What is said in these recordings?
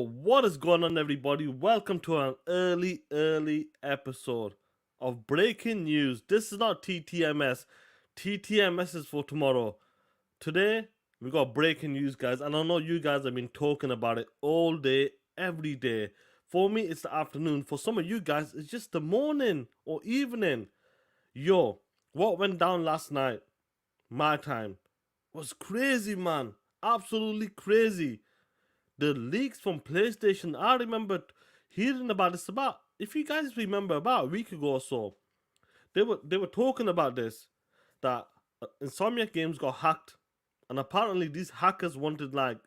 What is going on, everybody? Welcome to an early episode of Breaking News. This is not TTMS. TTMS is for tomorrow. Today, we got breaking news, guys, and I know you guys have been talking about it all day, every day. For me, it's the afternoon. For some of you guys, it's just the morning or evening. Yo, what went down last night, my time, was crazy, man. Absolutely crazy. The leaks from PlayStation, I remember hearing about this about, if you guys remember, about a week ago or so. They were talking about this, that Insomniac games got hacked, and apparently these hackers wanted like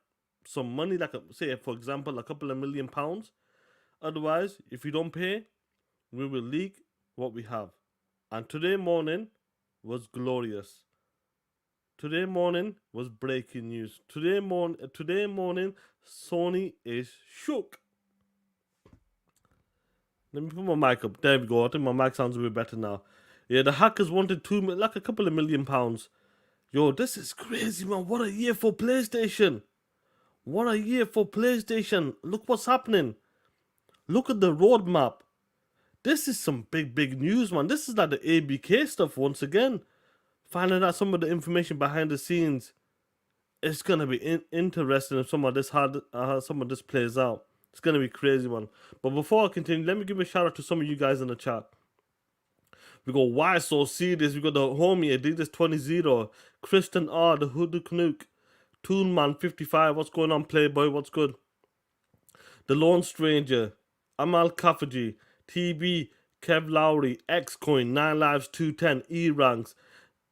some money, like say for example a couple of £1 million. Otherwise, if you don't pay, we will leak what we have. And today morning was glorious. Today morning was breaking news. Today morning, Sony is shook. Let me put my mic up. There we go. I think my mic sounds a bit better now. Yeah, the hackers wanted like a couple of £1 million. Yo, this is crazy, man. What a year for PlayStation. What a year for PlayStation. Look what's happening. Look at the roadmap. This is some big news, man. This is like the ABK stuff once again. Finding out some of the information behind the scenes. It's gonna be interesting if some of this plays out. It's gonna be crazy, man. But before I continue, let me give a shout out to some of you guys in the chat. We got Why So Serious. We got the homie Adidas 20, Kristen R, the Hoodoo Knook, Toonman 55. What's going on, Playboy? What's good? The Lone Stranger, Amal Kafaji, TB, Kev Lowry, Xcoin, 9 Lives 210, E Ranks.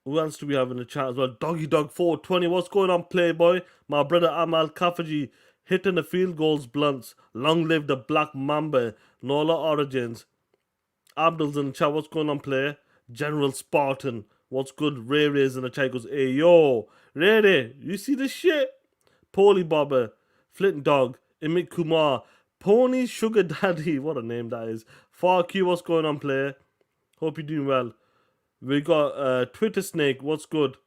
Who else do we have in the chat as well? Doggy Dog 420. What's going on, Playboy? My brother Amal Kafaji hitting the field goals blunts. Long live the Black Mamba. Nola Origins. Abdul's in the chat. What's going on, player? General Spartan. What's good? Ray Ray's in the chat. Goes, hey, yo. Ray Ray, you see this shit? Polly Bobber. Flint Dog. Amit Kumar. Pony Sugar Daddy. What a name that is. Far Q, what's going on, player? Hope you're doing well. We got Twitter Snake, what's good?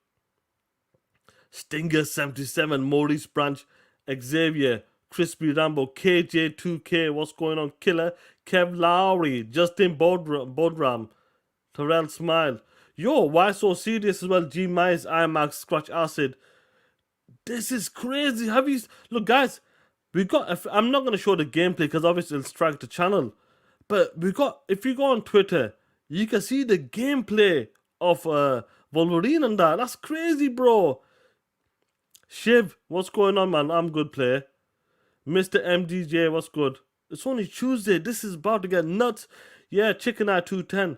Stinger77, Maurice Branch, Xavier, Crispy Rambo, KJ2K, what's going on? Killer, Kev Lowry, Justin Bodram, Terrell Smile. Yo, Why So Serious as well? G Mice, IMAX, Scratch Acid. This is crazy. Have you... Look, guys, we got... I'm not going to show the gameplay because obviously it'll strike the channel. But we got... If you go on Twitter... You can see the gameplay of Wolverine and that. That's crazy, bro. Shiv, what's going on, man? I'm good, player. Mr. MDJ, what's good? It's only Tuesday. This is about to get nuts. Yeah, Chicken Eye 210.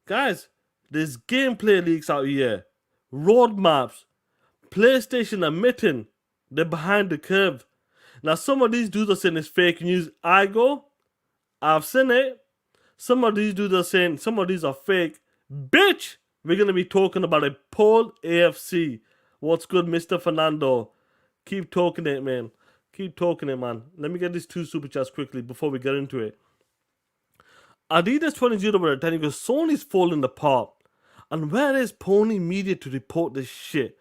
Guys, there's gameplay leaks out here. Roadmaps. PlayStation admitting they're behind the curve. Now, some of these dudes are saying it's fake news. I've seen it. Some of these dudes are saying some of these are fake. Bitch! We're going to be talking about a Paul AFC. What's good, Mr. Fernando? Keep talking it, man. Keep talking it, man. Let me get these 2 super chats quickly before we get into it. Adidas 20 with telling you Sony's falling apart. And where is Pony Media to report this shit?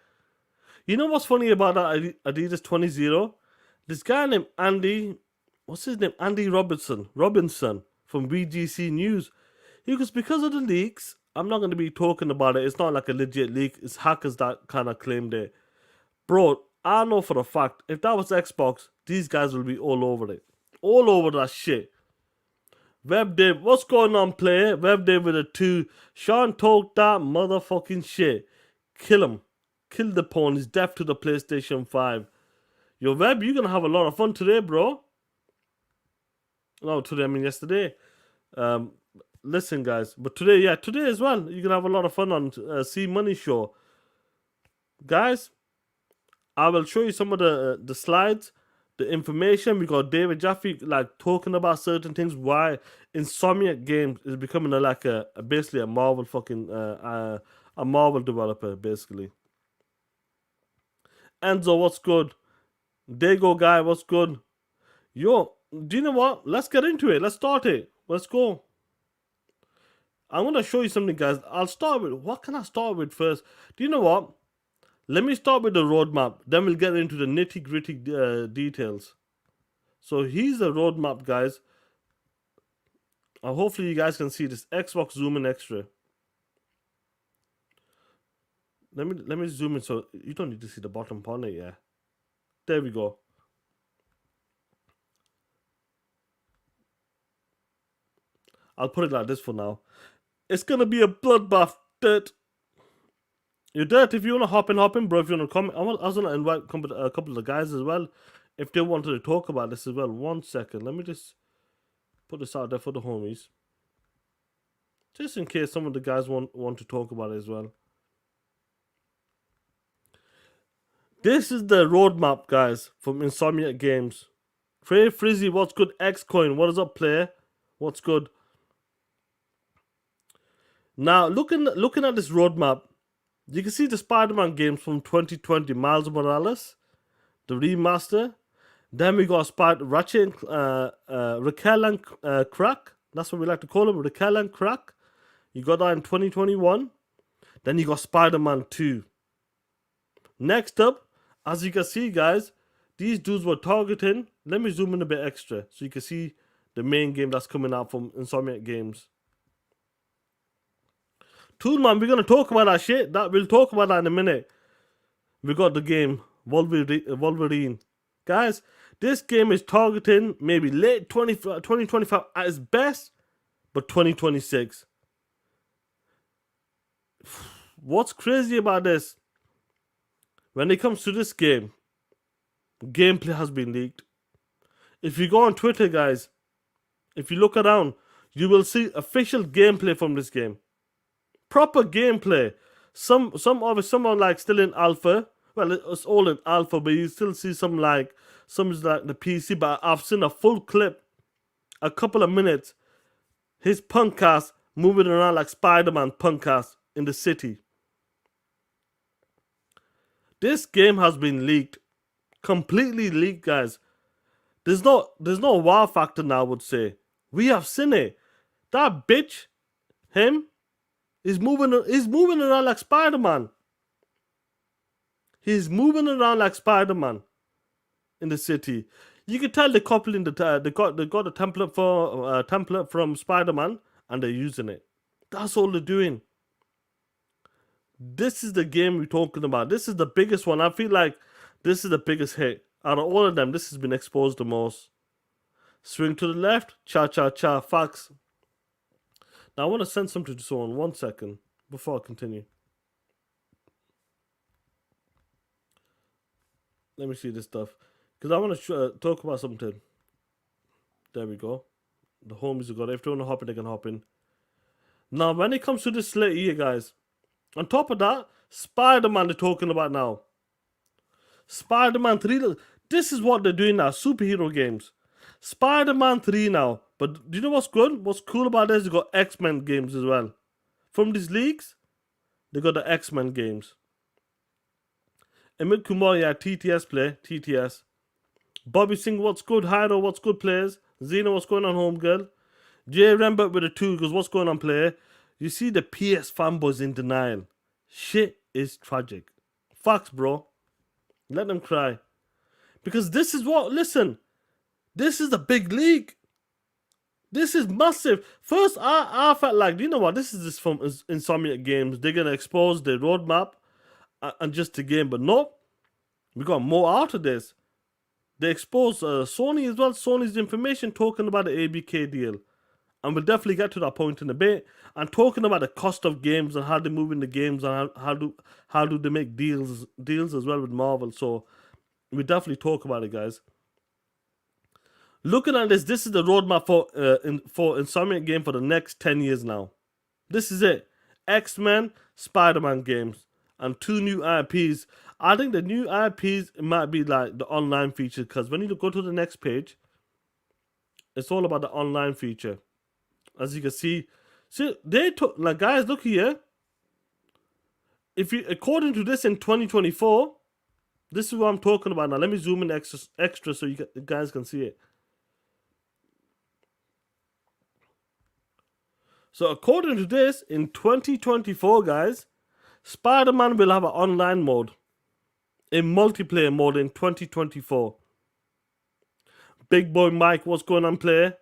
You know what's funny about that Adidas 20? This guy named Andy... What's his name? Andy Robinson. From VGC News. He goes, because of the leaks, I'm not going to be talking about it. It's not like a legit leak. It's hackers that kind of claimed it. Bro, I know for a fact, if that was Xbox, these guys will be all over it. All over that shit. WebDave, what's going on, player? WebDave with a 2. Sean talked that motherfucking shit. Kill him. Kill the pawn. He's deaf to the PlayStation 5. Yo, Web, you're going to have a lot of fun today, bro. No, today, I mean yesterday. Listen, guys. But today as well. You're going to have a lot of fun on C Money Show. Guys, I will show you some of the slides, the information. We got David Jaffe like talking about certain things. Why Insomniac Games is becoming basically a Marvel fucking a Marvel developer, basically. Enzo, what's good? Dago guy, what's good? Yo, do you know what? Let's get into it. Let's start it. Let's go. I'm going to show you something, guys. I'll start with... What can I start with first? Do you know what? Let me start with the roadmap. Then we'll get into the nitty-gritty details. So here's the roadmap, guys. Hopefully you guys can see this. Xbox zoom in extra. Let me zoom in so you don't need to see the bottom part. Yeah, there we go. I'll put it like this for now. It's gonna be a bloodbath. Dirt. You're dirt. If you wanna hop in, bro. If you wanna comment, I was gonna invite a couple of the guys as well, if they wanted to talk about this as well. 1 second. Let me just put this out there for the homies, just in case some of the guys want to talk about it as well. This is the roadmap, guys, from Insomniac Games. Trey Frizzy, what's good? Xcoin, what is up, player? What's good? Now, looking at this roadmap, you can see the Spider-Man games from 2020, Miles Morales, the remaster. Then we got Ratchet and Raquel and Crack. That's what we like to call them, Raquel and Crack. You got that in 2021. Then you got Spider-Man 2. Next up, as you can see, guys, these dudes were targeting. Let me zoom in a bit extra so you can see the main game that's coming out from Insomniac Games. Toolman, we're gonna talk about that shit. We'll talk about that in a minute. We got the game Wolverine. Guys, this game is targeting maybe late 2025 at its best, but 2026. What's crazy about this? When it comes to this game, gameplay has been leaked. If you go on Twitter, guys, if you look around, you will see official gameplay from this game. Proper gameplay. Some are like still in alpha. Well, it's all in alpha, but you still see some is like the PC. But I've seen a full clip, a couple of minutes. His punk ass moving around like Spider-Man punk ass in the city. This game has been leaked, completely leaked, guys. There's no wow factor now. I would say we have seen it. That bitch, him. He's moving around like Spider-Man. He's moving around like Spider-Man in the city. You can tell they're copying they got a template from Spider-Man and they're using it. That's all they're doing. This is the game we're talking about. This is the biggest one. I feel like this is the biggest hit. Out of all of them, this has been exposed the most. Swing to the left. Cha-cha-cha. Facts. Now, I want to send something to someone. 1 second before I continue. Let me see this stuff. Because I want to talk about something. There we go. The homies have got it. If they want to hop in, they can hop in. Now, when it comes to this slate here, guys, on top of that, Spider-Man they're talking about now. Spider-Man 3. This is what they're doing now. Superhero games. Spider-Man 3 now. But do you know what's good? What's cool about this? They got X-Men games as well. From these leagues, they got the X-Men games. Emil Kumar, yeah, TTS play. TTS. Bobby Singh, what's good? Hyro, what's good, players? Zeno, what's going on, home girl? Jay Rembert with a 2 goes, what's going on, player? You see the PS fanboys in denial. Shit is tragic. Facts, bro. Let them cry. Because this is what, listen, this is the big league. This is massive. First, I felt like, you know what, this is just from Insomniac Games. They're going to expose their roadmap and just the game. But no, we got more out of this. They exposed Sony as well. Sony's information talking about the ABK deal. And we'll definitely get to that point in a bit. And talking about the cost of games and how they move in the games and how do they make deals as well with Marvel. So we'll definitely talk about it, guys. Looking at this is the roadmap for Insomniac game for the next 10 years now. This is it. X-Men, Spider-Man games, and 2 new IPs. I think the new IPs might be like the online feature, because when you go to the next page, it's all about the online feature. As you can see, they took, like, guys, look here. If you, according to this in 2024, this is what I'm talking about now. Let me zoom in extra so you guys can see it. So according to this, in 2024, guys, Spider-Man will have an online mode, a multiplayer mode in 2024. Big Boy Mike, what's going on, player?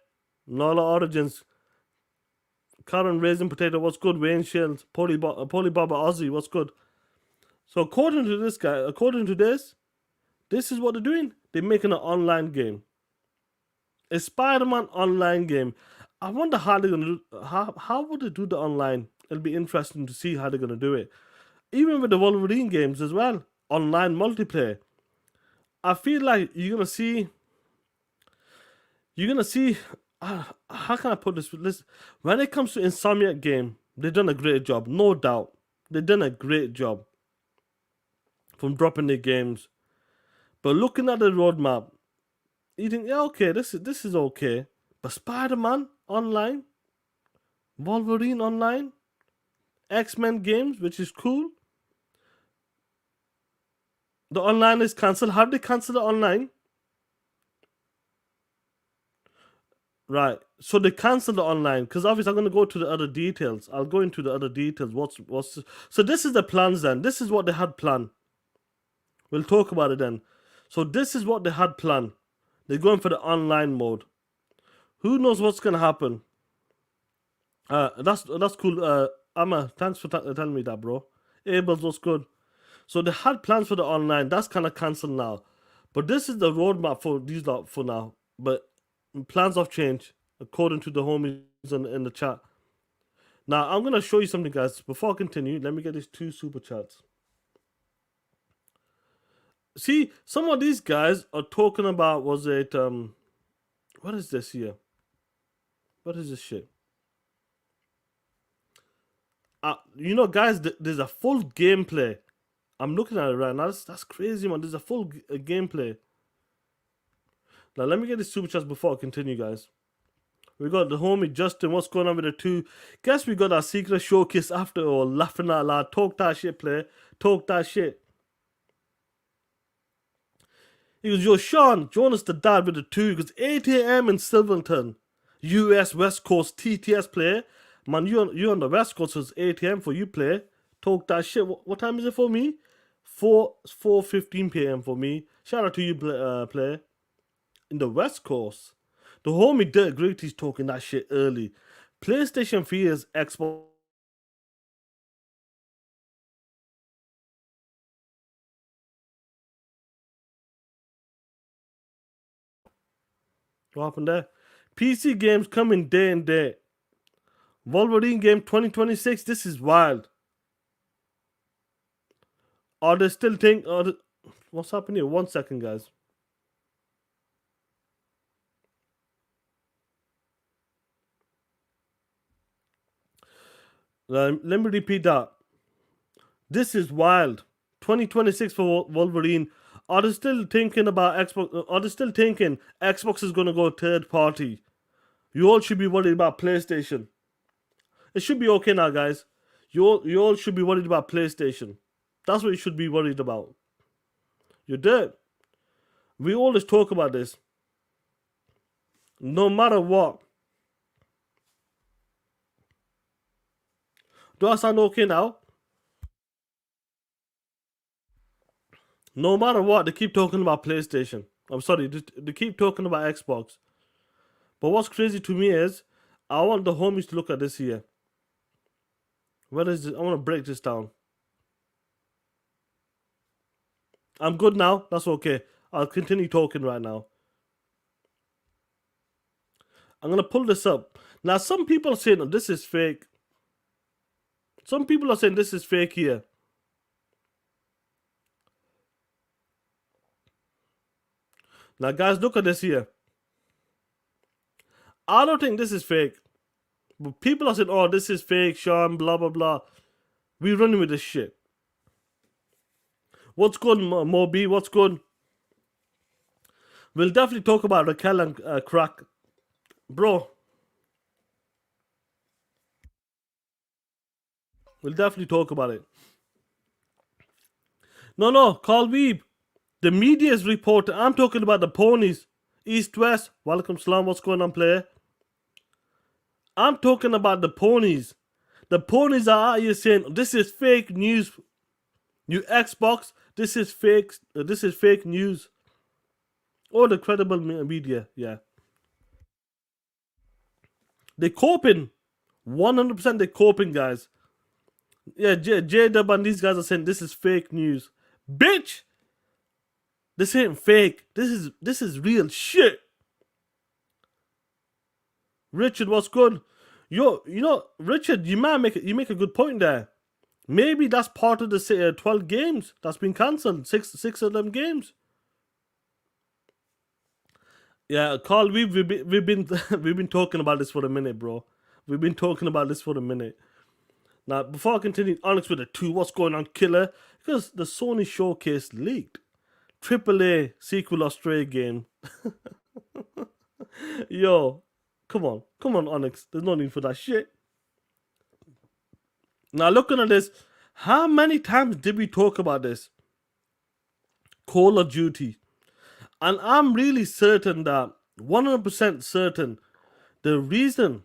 Nola Origins. Karen Raisin Potato, what's good? Wayne Shields. Polybaba Aussie, what's good? So according to this guy, this is what they're doing. They're making an online game. A Spider-Man online game. I wonder how they're gonna do. How would they do the online? It'll be interesting to see how they're gonna do it. Even with the Wolverine games as well, online multiplayer. I feel like you're gonna see. How can I put this? When it comes to Insomniac game, they've done a great job, no doubt. They've done a great job from dropping their games. But looking at the roadmap, you think, yeah, okay, this is okay. But Spider-Man online, Wolverine online, X-Men games, which is cool. The online is cancelled. How did they cancel the online? Right. So they cancelled the online because obviously I'm going to go to the other details. I'll go into the other details. So this is the plans then. This is what they had planned. We'll talk about it then. So this is what they had planned. They're going for the online mode. Who knows what's going to happen? That's cool. Amma, thanks for telling me that, bro. Abels, what's good? So they had plans for the online. That's kind of cancelled now. But this is the roadmap for these lot for now. But plans have changed according to the homies in the chat. Now I'm gonna show you something, guys. Before I continue, let me get these 2 super chats. See, some of these guys are talking about, was it what is this here? What is this shit? You know, guys, there's a full gameplay. I'm looking at it right now. That's crazy, man. There's a full gameplay. Now, let me get the super chats before I continue, guys. We got the homie Justin. What's going on with the 2? Guess we got our secret showcase after all. Laughing out loud. Talk that shit, player. Talk that shit. He goes, yo, Sean, Jonas the dad with the 2. He goes, 8 a.m. in Silverton. US West Coast TTS player. Man, you on the West Coast, so it's 8 a.m. for you, player. Talk that shit. What time is it for me? 4:15 p.m. for me. Shout out to you, player. In the West Coast. The homie Dirt Gritty's talking that shit early. PlayStation 3 is Xbox. What happened there? PC games coming day and day. Wolverine game 2026. This is wild. Are they still what's happening here? 1 second, guys. Let me repeat that. This is wild. 2026 for Wolverine. Are they still thinking about Xbox? Are they still thinking Xbox is going to go third party? You all should be worried about PlayStation. It should be okay now, guys. You all should be worried about PlayStation. That's what you should be worried about. You're dead. We always talk about this. No matter what. Do I sound okay now? No matter what, they keep talking about PlayStation. I'm sorry, they keep talking about Xbox. But what's crazy to me is, I want the homies to look at this here. Where is it? I want to break this down. I'm good now. That's okay. I'll continue talking right now. I'm going to pull this up. Now, some people are saying this is fake. Some people are saying this is fake here. Now, guys, look at this here. I don't think this is fake. But people are saying, oh, this is fake, Sean, blah, blah, blah. We running with this shit. What's good, Moby? What's good? We'll definitely talk about Raquel and Crack. Bro. We'll definitely talk about it. No, Carl Weeb. The media is reporting. I'm talking about the ponies. East West. Welcome, salam. What's going on, player? I'm talking about the ponies. The ponies are out here saying this is fake news. You Xbox, this is fake. This is fake news. Oh, the credible media, yeah. They're coping. 100% they're coping, guys. Yeah, J-Dub and these guys are saying this is fake news. Bitch! This ain't fake. This is real shit. Richard, what's good? Richard, you make a good point there. Maybe that's part of the 12 games that's been cancelled. Six of them games. Yeah, Carl, we've been we've been talking about this for a minute, bro. We've been talking about this for a minute. Now, before I continue, Onyx with the 2, what's going on, killer? Because the Sony showcase leaked. AAA sequel Australia game. Yo, come on, Onyx. There's no need for that shit. Now, looking at this, how many times did we talk about this? Call of Duty. And I'm really certain that, 100% certain, the reason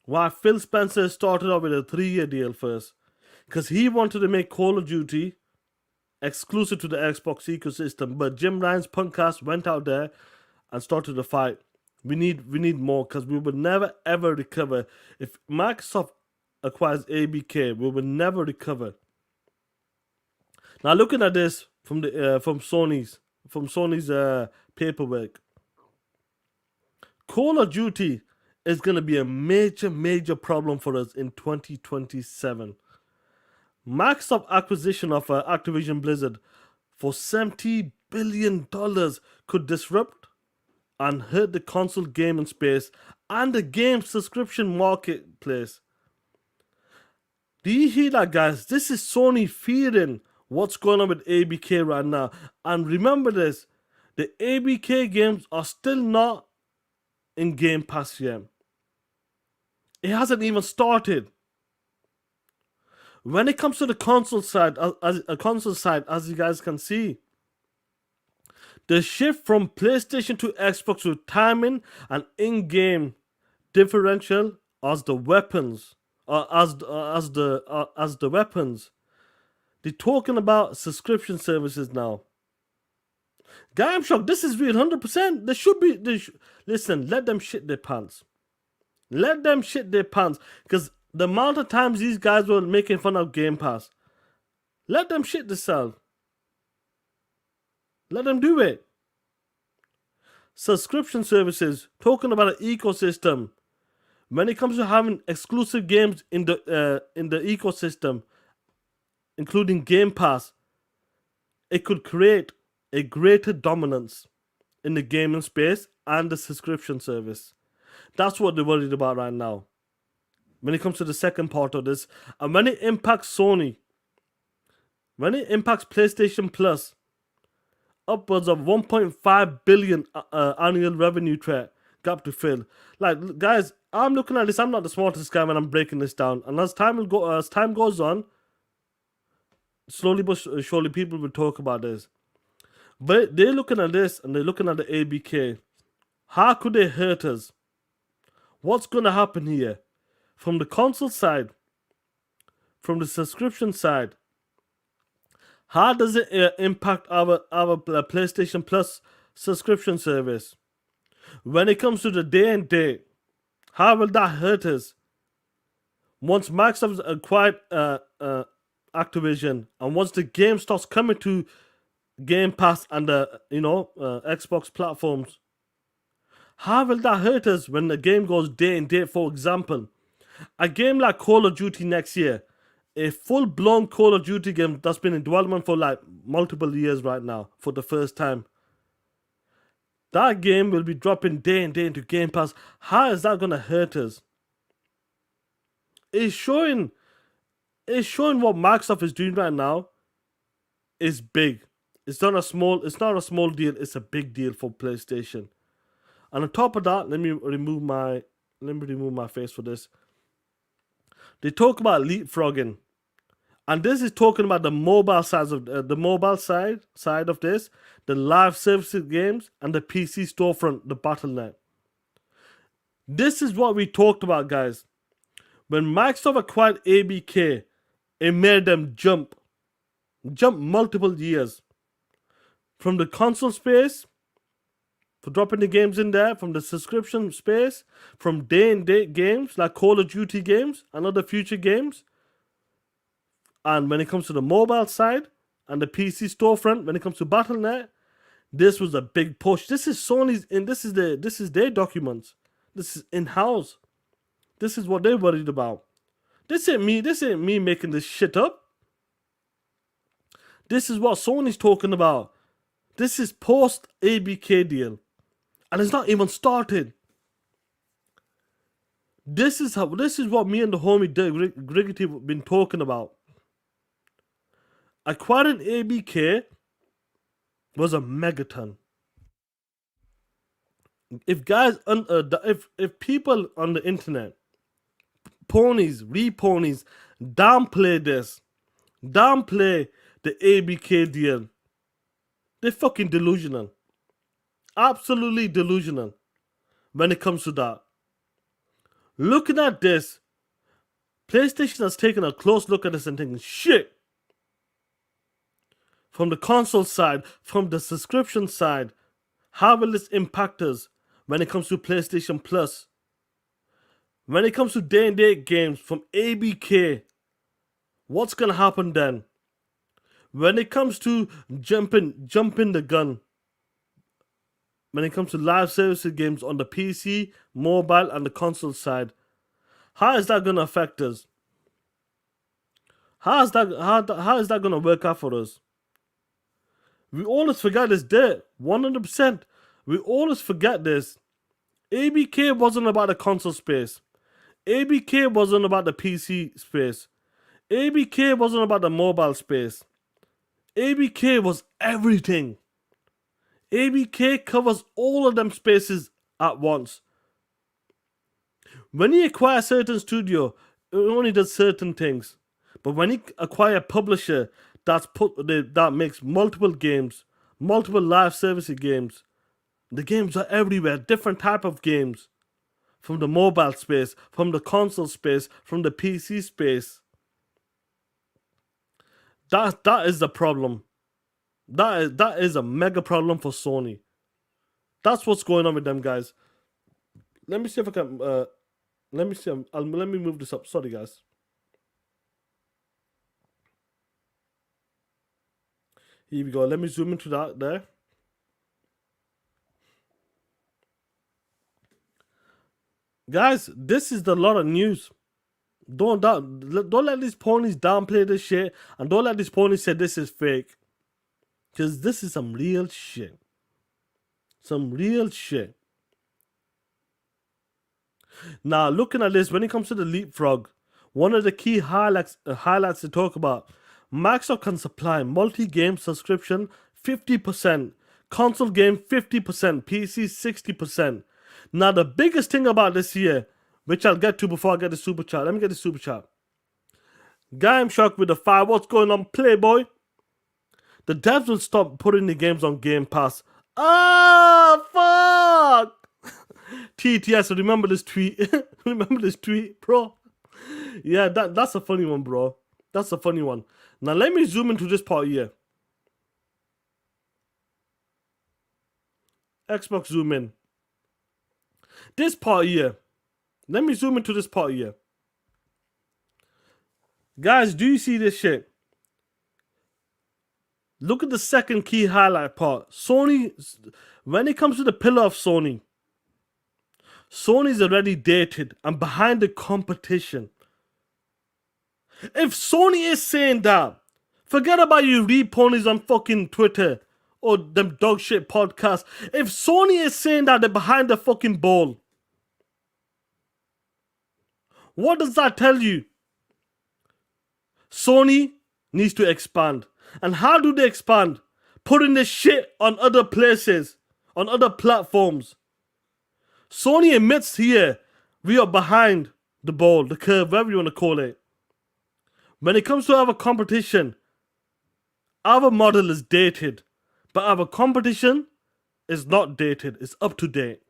why Phil Spencer started off with a 3-year deal first, because he wanted to make Call of Duty exclusive to the Xbox ecosystem. But Jim Ryan's Punkcast went out there and started a fight. We need more, because we will never ever recover. If Microsoft acquires ABK, we will never recover. Now, looking at this from Sony's paperwork, Call of Duty is going to be a major problem for us in 2027. Microsoft acquisition of Activision Blizzard for $70 billion could disrupt and hurt the console gaming space and the game subscription marketplace. Do you hear that, guys? This is Sony fearing what's going on with ABK right now. And remember this, the ABK games are still not in Game Pass yet. It hasn't even started. When it comes to the console side, as you guys can see, the shift from PlayStation to Xbox with timing and in-game differential as the weapons, as the weapons. They're talking about subscription services now. Guy, I'm shocked. This is real, 100%. There should be. Listen, let them shit their pants. Let them shit their pants. Because the amount of times these guys were making fun of Game Pass, let them shit themselves. Let them do it. Subscription services, talking about an ecosystem. When it comes to having exclusive games in the ecosystem, including Game Pass, it could create a greater dominance in the gaming space and the subscription service. That's what they're worried about right now. When it comes to the second part of this, and when it impacts Sony, when it impacts PlayStation Plus, upwards of 1.5 billion annual revenue gap to fill. Like, guys, I'm looking at this. I'm not the smartest guy when I'm breaking this down. And as time goes on, slowly but surely, people will talk about this. But they're looking at this and they're looking at the ABK. How could they hurt us? What's going to happen here? From the console side, from the subscription side, how does it impact our PlayStation Plus subscription service? When it comes to the day and date, how will that hurt us? Once Microsoft acquired Activision, and once the game starts coming to Game Pass and the Xbox platforms, how will that hurt us when the game goes day and date? For example, a game like Call of Duty next year, a full-blown Call of Duty game that's been in development for like multiple years right now for the first time. That game will be dropping day and day into Game Pass. How is that going to hurt us? It's showing what Microsoft is doing right now is big. It's not a small deal, it's a big deal for PlayStation. And on top of that, let me remove my face for this. They talk about leapfrogging. And this is talking about the mobile side of this, the live services games, and the PC storefront, the Battle.net. This is what we talked about, guys. When Microsoft acquired ABK, it made them jump multiple years from the console space for dropping the games in there from the subscription space, from day and date games like Call of Duty games and other future games. And when it comes to the mobile side and the PC storefront, when it comes to Battle.net, this was a big push. This is Sony's, and this is their documents. This is in-house. This is what they're worried about. This ain't me making this shit up. This is what Sony's talking about. This is post ABK deal. And it's not even started. This is what me and the homie Griggity have been talking about. Acquiring ABK was a megaton. If guys, if people on the internet, ponies, re-ponies, downplay the ABK deal, they're fucking delusional. Absolutely delusional when it comes to that. Looking at this, PlayStation has taken a close look at this and thinking, shit. From the console side, from the subscription side, how will this impact us when it comes to PlayStation Plus? When it comes to day and date games from ABK, what's gonna happen then? When it comes to jumping the gun, when it comes to live services games on the PC, mobile, and the console side, how is that gonna affect us? How is that gonna work out for us? We always forget this there, 100%. We always forget this. ABK wasn't about the console space. ABK wasn't about the PC space. ABK wasn't about the mobile space. ABK was everything. ABK covers all of them spaces at once. When you acquire a certain studio, it only does certain things. But when you acquire a publisher that makes multiple games, multiple live service games, the games are everywhere, different type of games. From the mobile space, from the console space, from the PC space. That is the problem. That is a mega problem for Sony. That's what's going on with them, guys. Let me see if I can. Let me see. Let me move this up. Sorry, guys. Here we go. Let me zoom into that there. Guys, this is a lot of news. Don't let these ponies downplay this shit, and don't let these ponies say this is fake. Because this is some real shit. Some real shit. Now, looking at this, when it comes to the leapfrog, one of the key highlights to talk about, Microsoft can supply multi-game subscription 50%, console game 50%, PC 60%. Now, the biggest thing about this year, which I'll get to before I get the super chat. Let me get the super chat. Guy, I'm shocked with the fire. What's going on, Playboy? The devs will stop putting the games on Game Pass. Ah, fuck! TTS, remember this tweet. Remember this tweet, bro. Yeah, that's a funny one, bro. That's a funny one. Now, let me zoom into this part here. Xbox zoom in. This part here. Let me zoom into this part here. Guys, do you see this shit? Look at the second key highlight part. Sony, when it comes to the pillar of Sony, Sony's already dated and behind the competition. If Sony is saying that, forget about you re-ponies on fucking Twitter or them dog shit podcasts. If Sony is saying that they're behind the fucking ball, what does that tell you? Sony needs to expand. And how do they expand? Putting this shit on other places, on other platforms. Sony admits here, we are behind the ball, the curve, whatever you want to call it. When it comes to our competition, our model is dated, but our competition is not dated, it's up to date.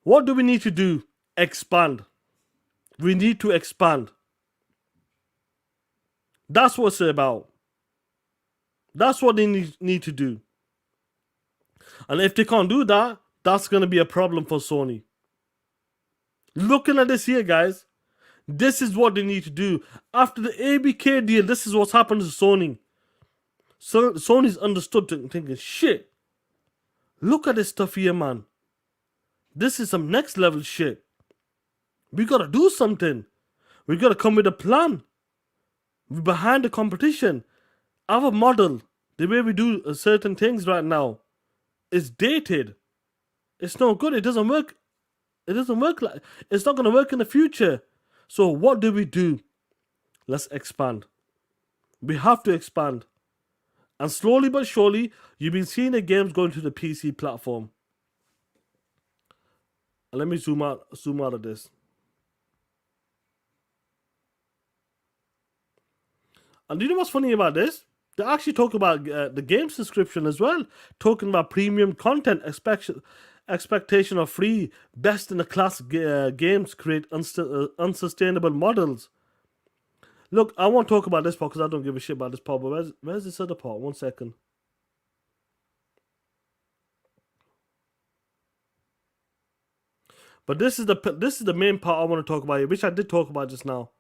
What do we need to do? Expand. We need to expand. That's what it's about. That's what they need to do. And if they can't do that, that's going to be a problem for Sony. Looking at this here, guys, this is what they need to do. After the ABK deal, this is what's happened to Sony. So Sony's understood, thinking, shit, look at this stuff here, man. This is some next level shit. We gotta do something. We gotta come with a plan. We're behind the competition. Our model, the way we do certain things right now, is dated. It's not good. It doesn't work. It doesn't work like. It's not gonna work in the future. So what do? Let's expand. We have to expand. And slowly but surely, you've been seeing the games going to the PC platform. And let me zoom out of this. And do you know what's funny about this? They actually talk about the game subscription as well. Talking about premium content, expectation of free, best in the class games create unsustainable models. Look, I won't talk about this part because I don't give a shit about this part. But where's this other part? 1 second. But this is the main part I want to talk about here, which I did talk about just now.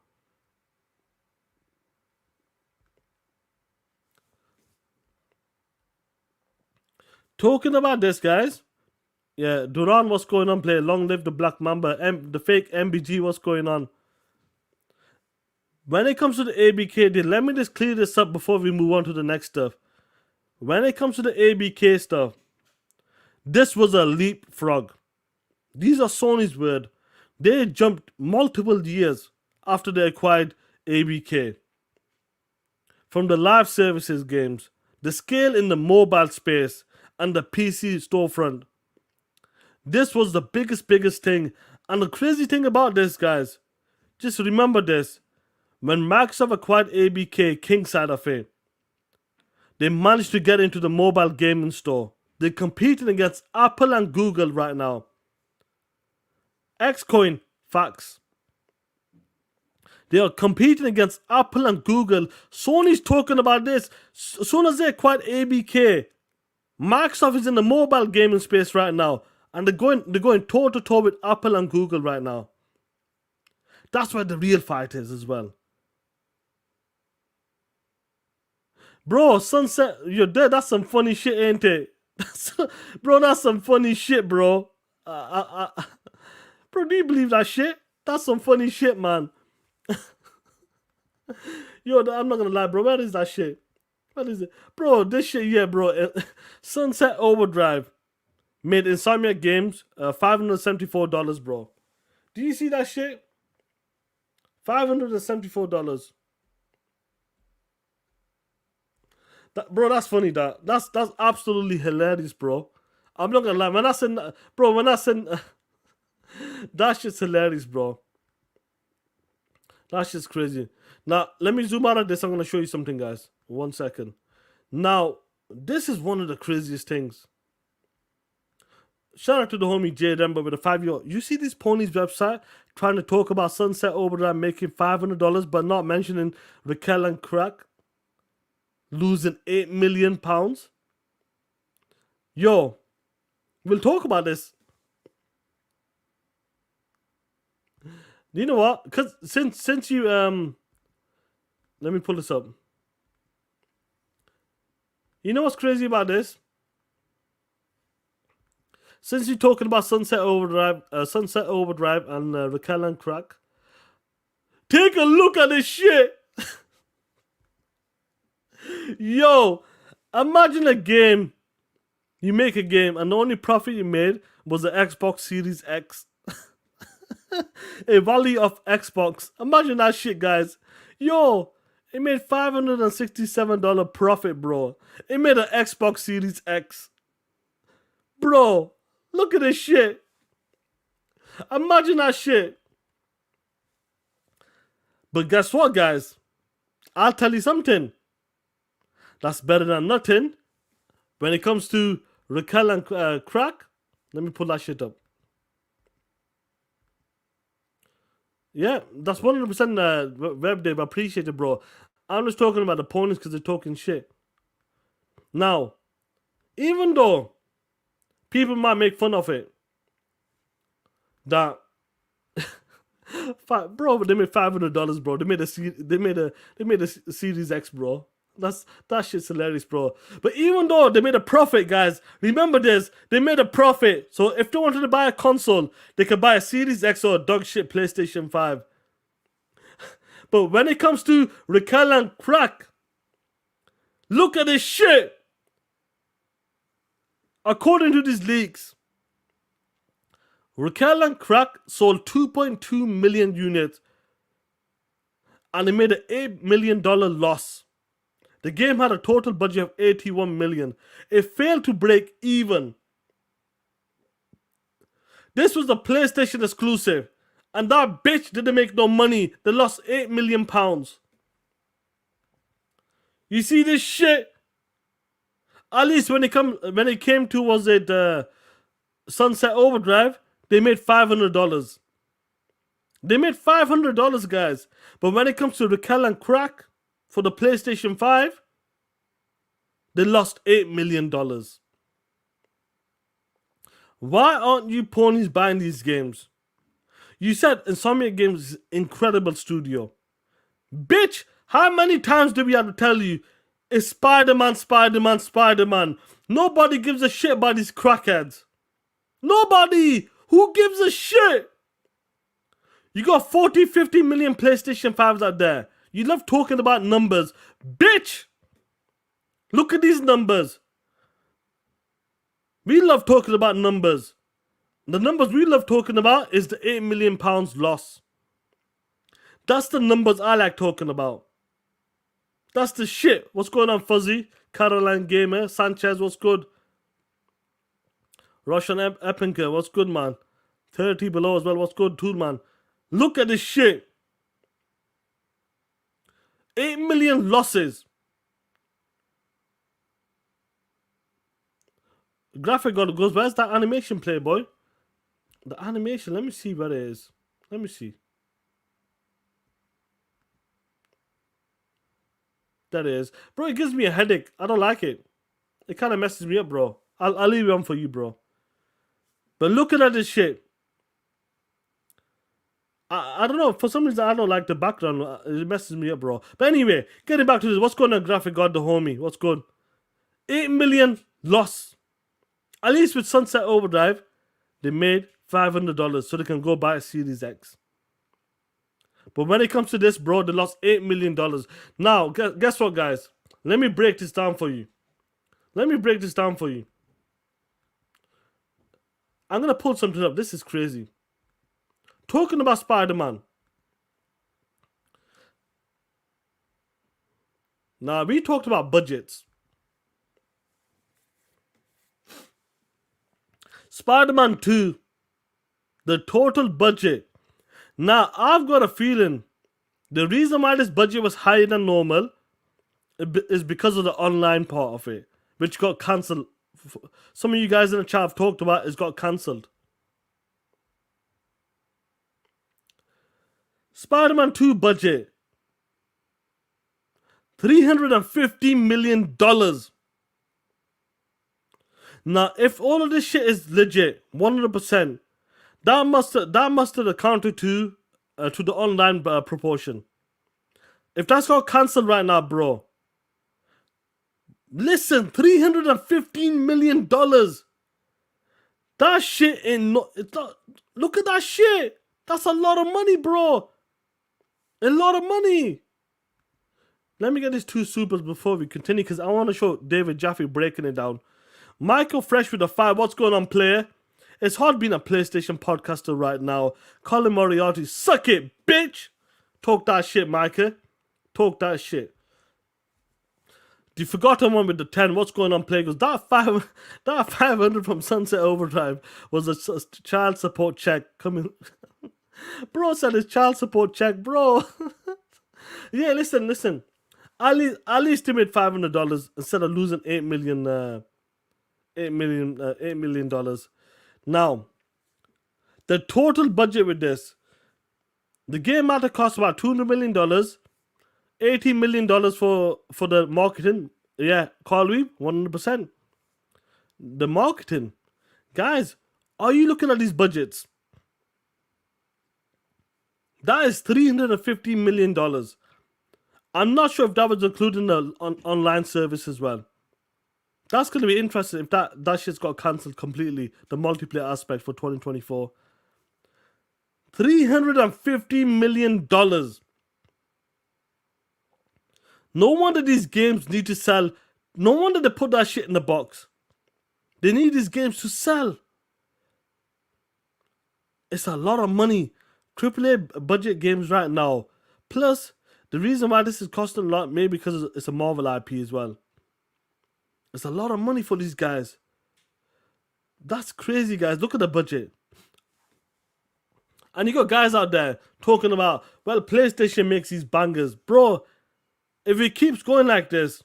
Talking about this, guys. Yeah, Duran, what's going on? Play Long Live the Black Mamba. The fake MBG, what's going on? When it comes to the ABK deal, let me just clear this up before we move on to the next stuff. When it comes to the ABK stuff, this was a leapfrog. These are Sony's word. They jumped multiple years after they acquired ABK. From the live services games, the scale in the mobile space, and the PC storefront. This was the biggest thing. And the crazy thing about this, guys, just remember this. When Microsoft acquired ABK, king side of it, they managed to get into the mobile gaming store. They're competing against Apple and Google right now. Xcoin, facts. They are competing against Apple and Google. Sony's talking about this. As soon as they acquired ABK, Microsoft is in the mobile gaming space right now. And they're going toe to toe with Apple and Google right now. That's where the real fight is as well. Bro, Sunset, you're dead. That's some funny shit, ain't it? Bro, that's some funny shit, bro. Bro, do you believe that shit? That's some funny shit, man. Yo, I'm not gonna lie, bro. Where is that shit? What is it? Bro, this shit, yeah, bro. Sunset Overdrive made Insomniac Games $574, bro. Do you see that shit? $574. Bro, that's funny. That's absolutely hilarious, bro. I'm not gonna lie. When I send that shit's hilarious, bro. That shit's crazy. Now, let me zoom out of this. I'm gonna show you something, guys. 1 second. Now, this is one of the craziest things. Shout out to the homie Jay Demba with a 5-year. You see this ponies website trying to talk about Sunset Overdrive making $500, but not mentioning Raquel and Crack losing £8 million. Yo, we'll talk about this. You know what? Because since you let me pull this up. You know what's crazy about this? Since you're talking about Sunset Overdrive and Raquel and Crack, take a look at this shit. Yo, imagine a game. You make a game and the only profit you made was the Xbox Series X. A value of Xbox. Imagine that shit, guys. Yo, it made $567 profit, bro. It made an Xbox Series X. Bro, look at this shit. Imagine that shit. But guess what, guys? I'll tell you something. That's better than nothing. When it comes to Raquel and Crack, let me pull that shit up. Yeah, that's 100% web dev. I appreciate it, bro. I'm just talking about the ponies because they're talking shit. Now, even though People might make fun of it. That bro, they made $500, bro. They made a Series X, bro. That shit's hilarious, bro. But even though they made a profit, guys, remember this: they made a profit. So if they wanted to buy a console, they could buy a Series X or a dog shit PlayStation 5. But when it comes to Raquel and Crack, look at this shit. According to these leaks, Raquel and Crack sold 2.2 million units and they made an $8 million loss. The game had a total budget of 81 million. It failed to break even. This was a PlayStation exclusive, and that bitch didn't make no money. They lost £8 million. You see this shit? At least when it came to, was it Sunset Overdrive, they made $500. They made $500, guys. But when it comes to Raquel and Crack for the PlayStation 5, they lost $8 million. Why aren't you ponies buying these games? You said Insomniac Games is incredible studio. Bitch, how many times do we have to tell you it's Spider-Man, Spider-Man, Spider-Man? Nobody gives a shit about these crackheads. Nobody! Who gives a shit? You got 40, 50 million PlayStation 5s out there. You love talking about numbers. Bitch! Look at these numbers. We love talking about numbers. The numbers we love talking about is the £8 million loss. That's the numbers I like talking about. That's the shit. What's going on, Fuzzy? Caroline Gamer. Sanchez, what's good? Russian Epinker, what's good, man? 30 below as well, what's good too, man? Look at this shit. 8 million losses. Graphic God goes, where's that animation, Playboy? The animation, let me see where it is. Let me see. There it is. Bro, it gives me a headache. I don't like it. It kind of messes me up, bro. I'll leave it on for you, bro. But look at this shit. I don't know. For some reason, I don't like the background. It messes me up, bro. But anyway, getting back to this. What's going on, Graphic God, the homie? What's good? 8 million loss. At least with Sunset Overdrive, they made $500 so they can go buy a Series X. But when it comes to this, bro, they lost $8 million. Now, guess what, guys? Let me break this down for you. I'm going to pull something up. This is crazy. Talking about Spider-Man. Now, we talked about budgets. Spider-Man 2. The total budget. Now, I've got a feeling the reason why this budget was higher than normal is because of the online part of it, which got cancelled. Some of you guys in the chat have talked about it got cancelled. Spider-Man 2 budget. $350 million. Now, if all of this shit is legit, 100%, that must have accounted to the online proportion. If that's got cancelled right now, bro. Listen, $315 million. That shit ain't no. It's not. Look at that shit. That's a lot of money, bro. A lot of money. Let me get these two supers before we continue, because I want to show David Jaffe breaking it down. Michael Fresh with a 5. What's going on, player? It's hard being a PlayStation podcaster right now. Colin Moriarty, suck it, bitch. Talk that shit, Micah. Talk that shit. The forgotten one with the 10. What's going on, player? Goes, that 500 from Sunset Overdrive was a child support check coming. Bro said it's child support check, bro. Yeah, listen. At least he made $500 instead of losing $8 million. Now, the total budget with this, the game might have cost about $200 million, $80 million for the marketing. Yeah, Carl Weave, 100%. The marketing. Guys, are you looking at these budgets? That is $350 million. I'm not sure if that was including the online service as well. That's going to be interesting if that shit's got cancelled completely, the multiplayer aspect for 2024. $350 million. No wonder these games need to sell. No wonder they put that shit in the box. They need these games to sell. It's a lot of money. AAA budget games right now. Plus, the reason why this is costing a lot, maybe because it's a Marvel IP as well. It's a lot of money for these guys. That's crazy, guys. Look at the budget. And you got guys out there talking about, well, PlayStation makes these bangers. Bro, if it keeps going like this,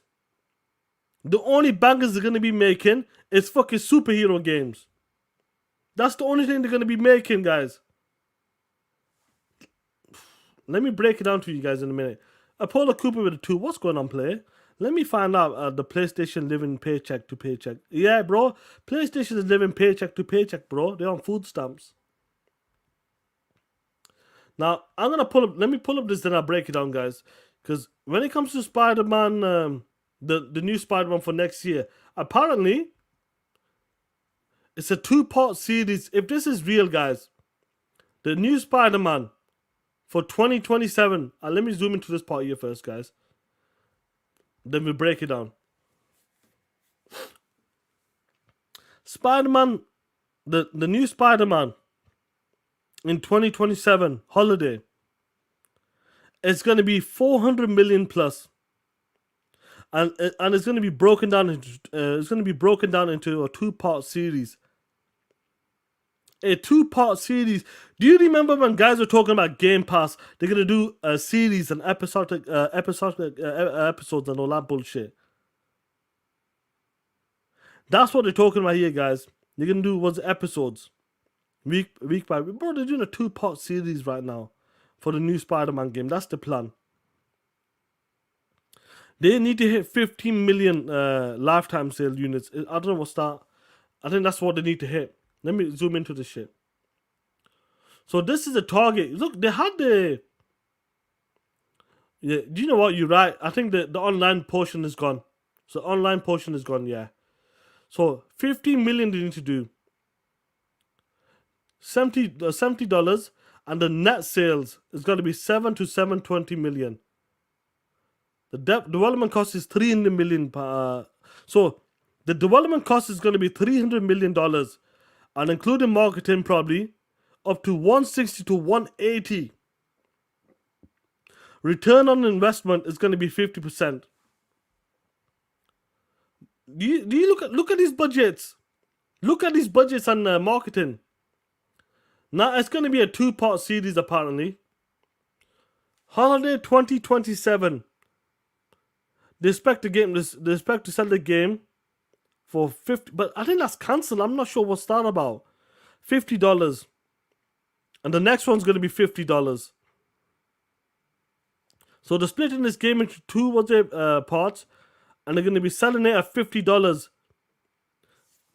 the only bangers they're going to be making is fucking superhero games. That's the only thing they're going to be making, guys. Let me break it down to you guys in a minute. Apollo Cooper with a 2. What's going on, play? Let me find out the PlayStation living paycheck to paycheck. Yeah, bro. PlayStation is living paycheck to paycheck, bro. They're on food stamps. Now, I'm going to pull up... Let me pull up this, then I'll break it down, guys. Because when it comes to Spider-Man, the new Spider-Man for next year, apparently, it's a 2-part series. If this is real, guys, the new Spider-Man for 2027... let me zoom into this part here first, guys. Then we break it down. Spider-Man, the new Spider-Man in 2027 holiday, it's going to be 400 million plus, and it's going to be broken down into a 2-part series. A 2-part series. Do you remember when guys were talking about Game Pass? They're gonna do a series and episodic episodes and all that bullshit. That's what they're talking about here, guys. They're gonna do episodes, week by week. Bro, they're doing a 2-part series right now for the new Spider-Man game. That's the plan. They need to hit 15 million lifetime sale units. I don't know what's that. I think that's what they need to hit. Let me zoom into this shit. So this is a target. Look, they had the... Yeah, do you know what? You're right. I think the online portion is gone. So online portion is gone, yeah. So 15 million they need to do. $70, and the net sales is going to be 7 to 720 million. The development cost is 300 million. So the development cost is going to be $300 million. And including marketing, probably up to 160 to 180. Return on investment is going to be 50%. Do you look at these budgets? Look at these budgets and marketing. Now it's going to be a 2-part series apparently. Holiday 2027. They expect to sell the game for 50, but I think that's cancelled. I'm not sure what's that about. $50. And the next one's going to be $50. So they're splitting this game into 2 parts, and they're going to be selling it at $50.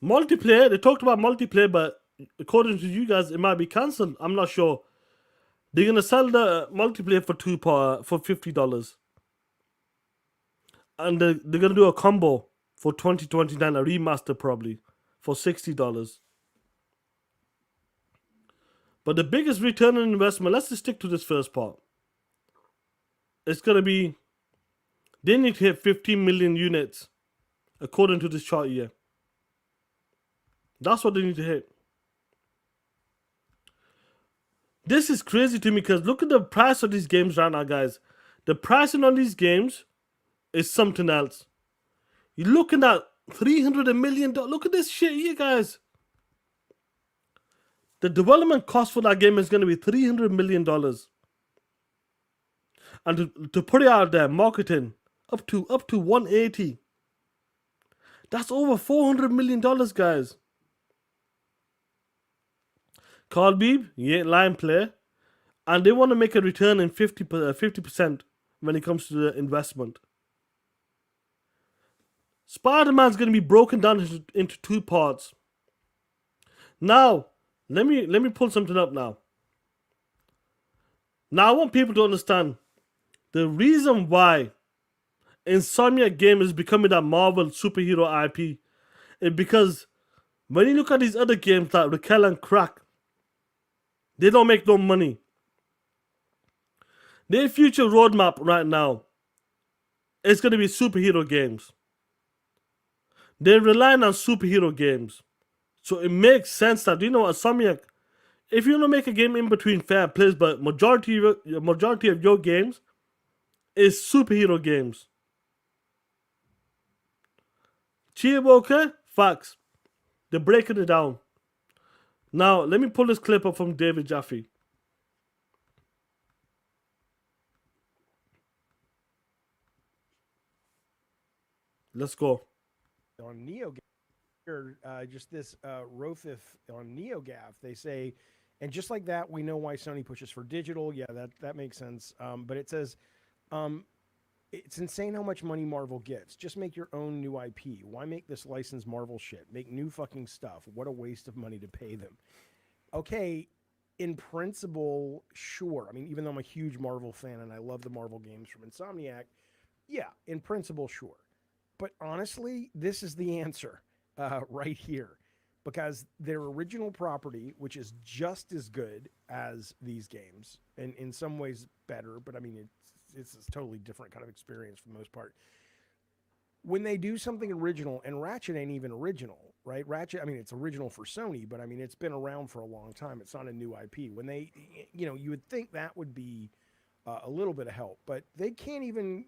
Multiplayer, they talked about multiplayer, but according to you guys, it might be cancelled. I'm not sure. They're going to sell the multiplayer for $50. And they're going to do a combo for 2029, a remaster probably, for $60. But the biggest return on investment, let's just stick to this first part. It's going to be, they need to hit 15 million units, according to this chart here. That's what they need to hit. This is crazy to me because look at the price of these games right now, guys. The pricing on these games is something else. You're looking at $300 million. Look at this shit here, guys. The development cost for that game is going to be $300 million. And to put it out there, marketing, up to 180. That's over $400 million, guys. Carl Beeb, he ain't lying, player. And they want to make a return in 50% when it comes to the investment. Spider-Man's going to be broken down into 2 parts. Now, let me pull something up now. Now I want people to understand the reason why Insomniac game is becoming that Marvel superhero IP is because when you look at these other games like Raquel and Crack, they don't make no money. Their future roadmap right now is going to be superhero games. They're relying on superhero games. So it makes sense that, Insomniac, if you want to make a game in between fair plays, but majority of your games is superhero games. Walker, facts. They're breaking it down. Now, let me pull this clip up from David Jaffe. Let's go. On NeoGAF, just this Rothif on NeoGAF, they say, and just like that, we know why Sony pushes for digital. Yeah, that makes sense. But it says, it's insane how much money Marvel gets. Just make your own new IP. Why make this licensed Marvel shit? Make new fucking stuff. What a waste of money to pay them. Okay, in principle, sure. I mean, even though I'm a huge Marvel fan and I love the Marvel games from Insomniac, yeah, in principle, sure. But honestly, this is the answer right here. Because their original property, which is just as good as these games, and in some ways better, but I mean, it's a totally different kind of experience for the most part. When they do something original, and Ratchet ain't even original, right? Ratchet, I mean, it's original for Sony, but I mean, it's been around for a long time. It's not a new IP. When they, you would think that would be a little bit of help, but they can't even,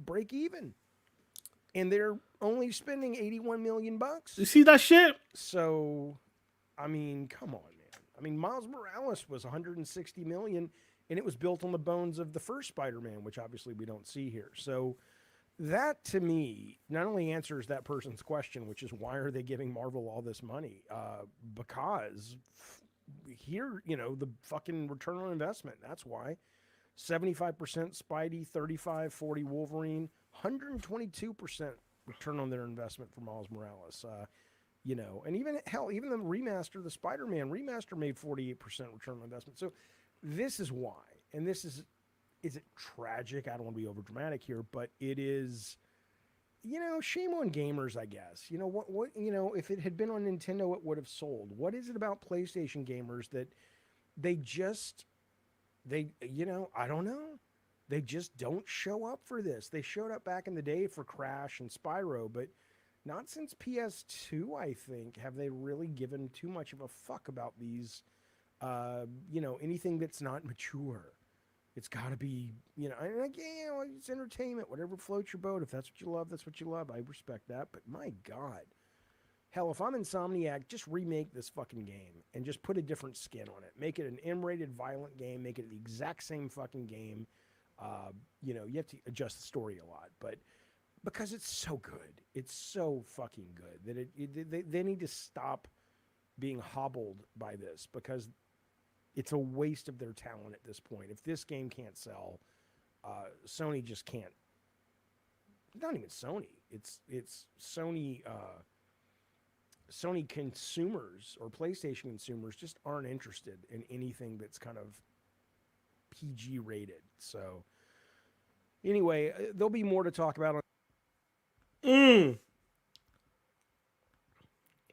break even. And they're only spending $81 million. You see that shit? So, I mean, come on, man. I mean, Miles Morales was $160 million, and it was built on the bones of the first Spider-Man, which obviously we don't see here. So, that to me not only answers that person's question, which is why are they giving Marvel all this money? Because here, the fucking return on investment. That's why. 75% Spidey, 35-40 Wolverine, 122% return on their investment for Miles Morales. And even the remaster, the Spider-Man remaster made 48% return on investment. So this is why. And this is it tragic? I don't want to be over dramatic here, but it is, shame on gamers, I guess. If it had been on Nintendo, it would have sold. What is it about PlayStation gamers that I don't know. They just don't show up for this. They showed up back in the day for Crash and Spyro, but not since PS2, I think, have they really given too much of a fuck about these, anything that's not mature. It's got to be, it's entertainment, whatever floats your boat. If that's what you love, that's what you love. I respect that, but my God. Hell, if I'm Insomniac, just remake this fucking game and just put a different skin on it. Make it an M-rated violent game. Make it the exact same fucking game. You have to adjust the story a lot, but because it's so good, it's so fucking good that they need to stop being hobbled by this because it's a waste of their talent at this point. If this game can't sell, Sony just can't. Not even Sony. It's Sony. Sony consumers or PlayStation consumers just aren't interested in anything that's kind of PG rated. So anyway, there'll be more to talk about. Where's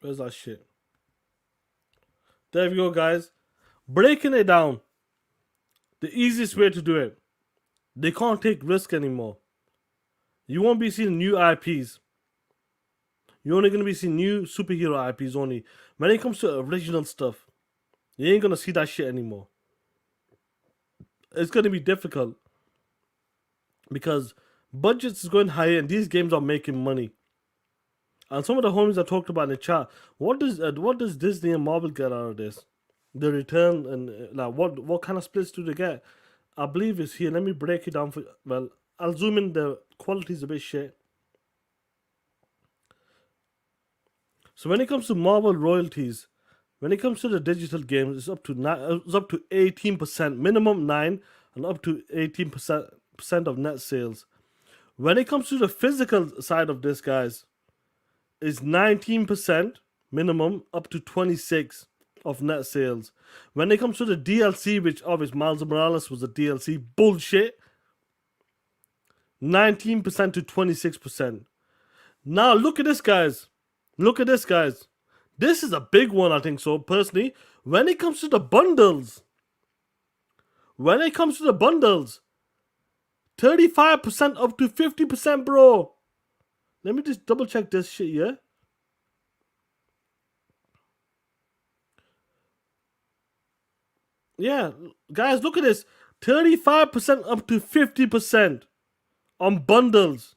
that shit? There we go, guys. Breaking it down. The easiest way to do it. They can't take risk anymore. You won't be seeing new IPs. You're only going to be seeing new superhero IPs only. When it comes to original stuff, you ain't going to see that shit anymore. It's going to be difficult. Because budgets is going higher and these games are making money. And some of the homies I talked about in the chat, what does Disney and Marvel get out of this? The return and what kind of splits do they get? I believe it's here. Let me break it down for. Well, I'll zoom in. The quality's a bit shit. So when it comes to Marvel royalties, when it comes to the digital games, it's up to 18%, minimum 9, and up to 18% of net sales. When it comes to the physical side of this, guys, it's 19%, minimum, up to 26 of net sales. When it comes to the DLC, which obviously Miles Morales was a DLC, bullshit, 19% to 26%. Now look at this, guys. Look at this, guys. This is a big one, I think so, personally. When it comes to the bundles, 35% up to 50%, bro. Let me just double check this shit, yeah? Yeah, guys, look at this. 35% up to 50% on bundles.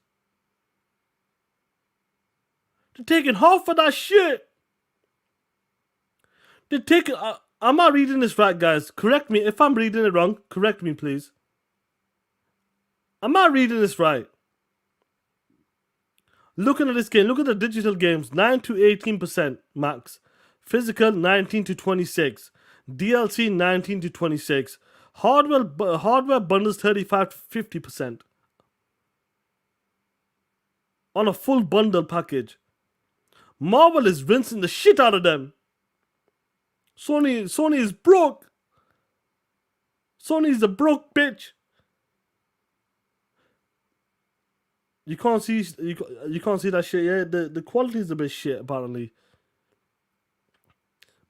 They're taking half of that shit. They're taking... I'm not reading this right, guys. Correct me. If I'm reading it wrong, correct me, please. I'm not reading this right. Looking at this game, look at the digital games. 9 to 18% max. Physical, 19 to 26. DLC, 19 to 26. Hardware bundles, 35 to 50%. On a full bundle package. Marvel is rinsing the shit out of them. Sony is broke. Sony's a broke bitch. You can't see that shit. Yeah, the quality is a bit shit apparently.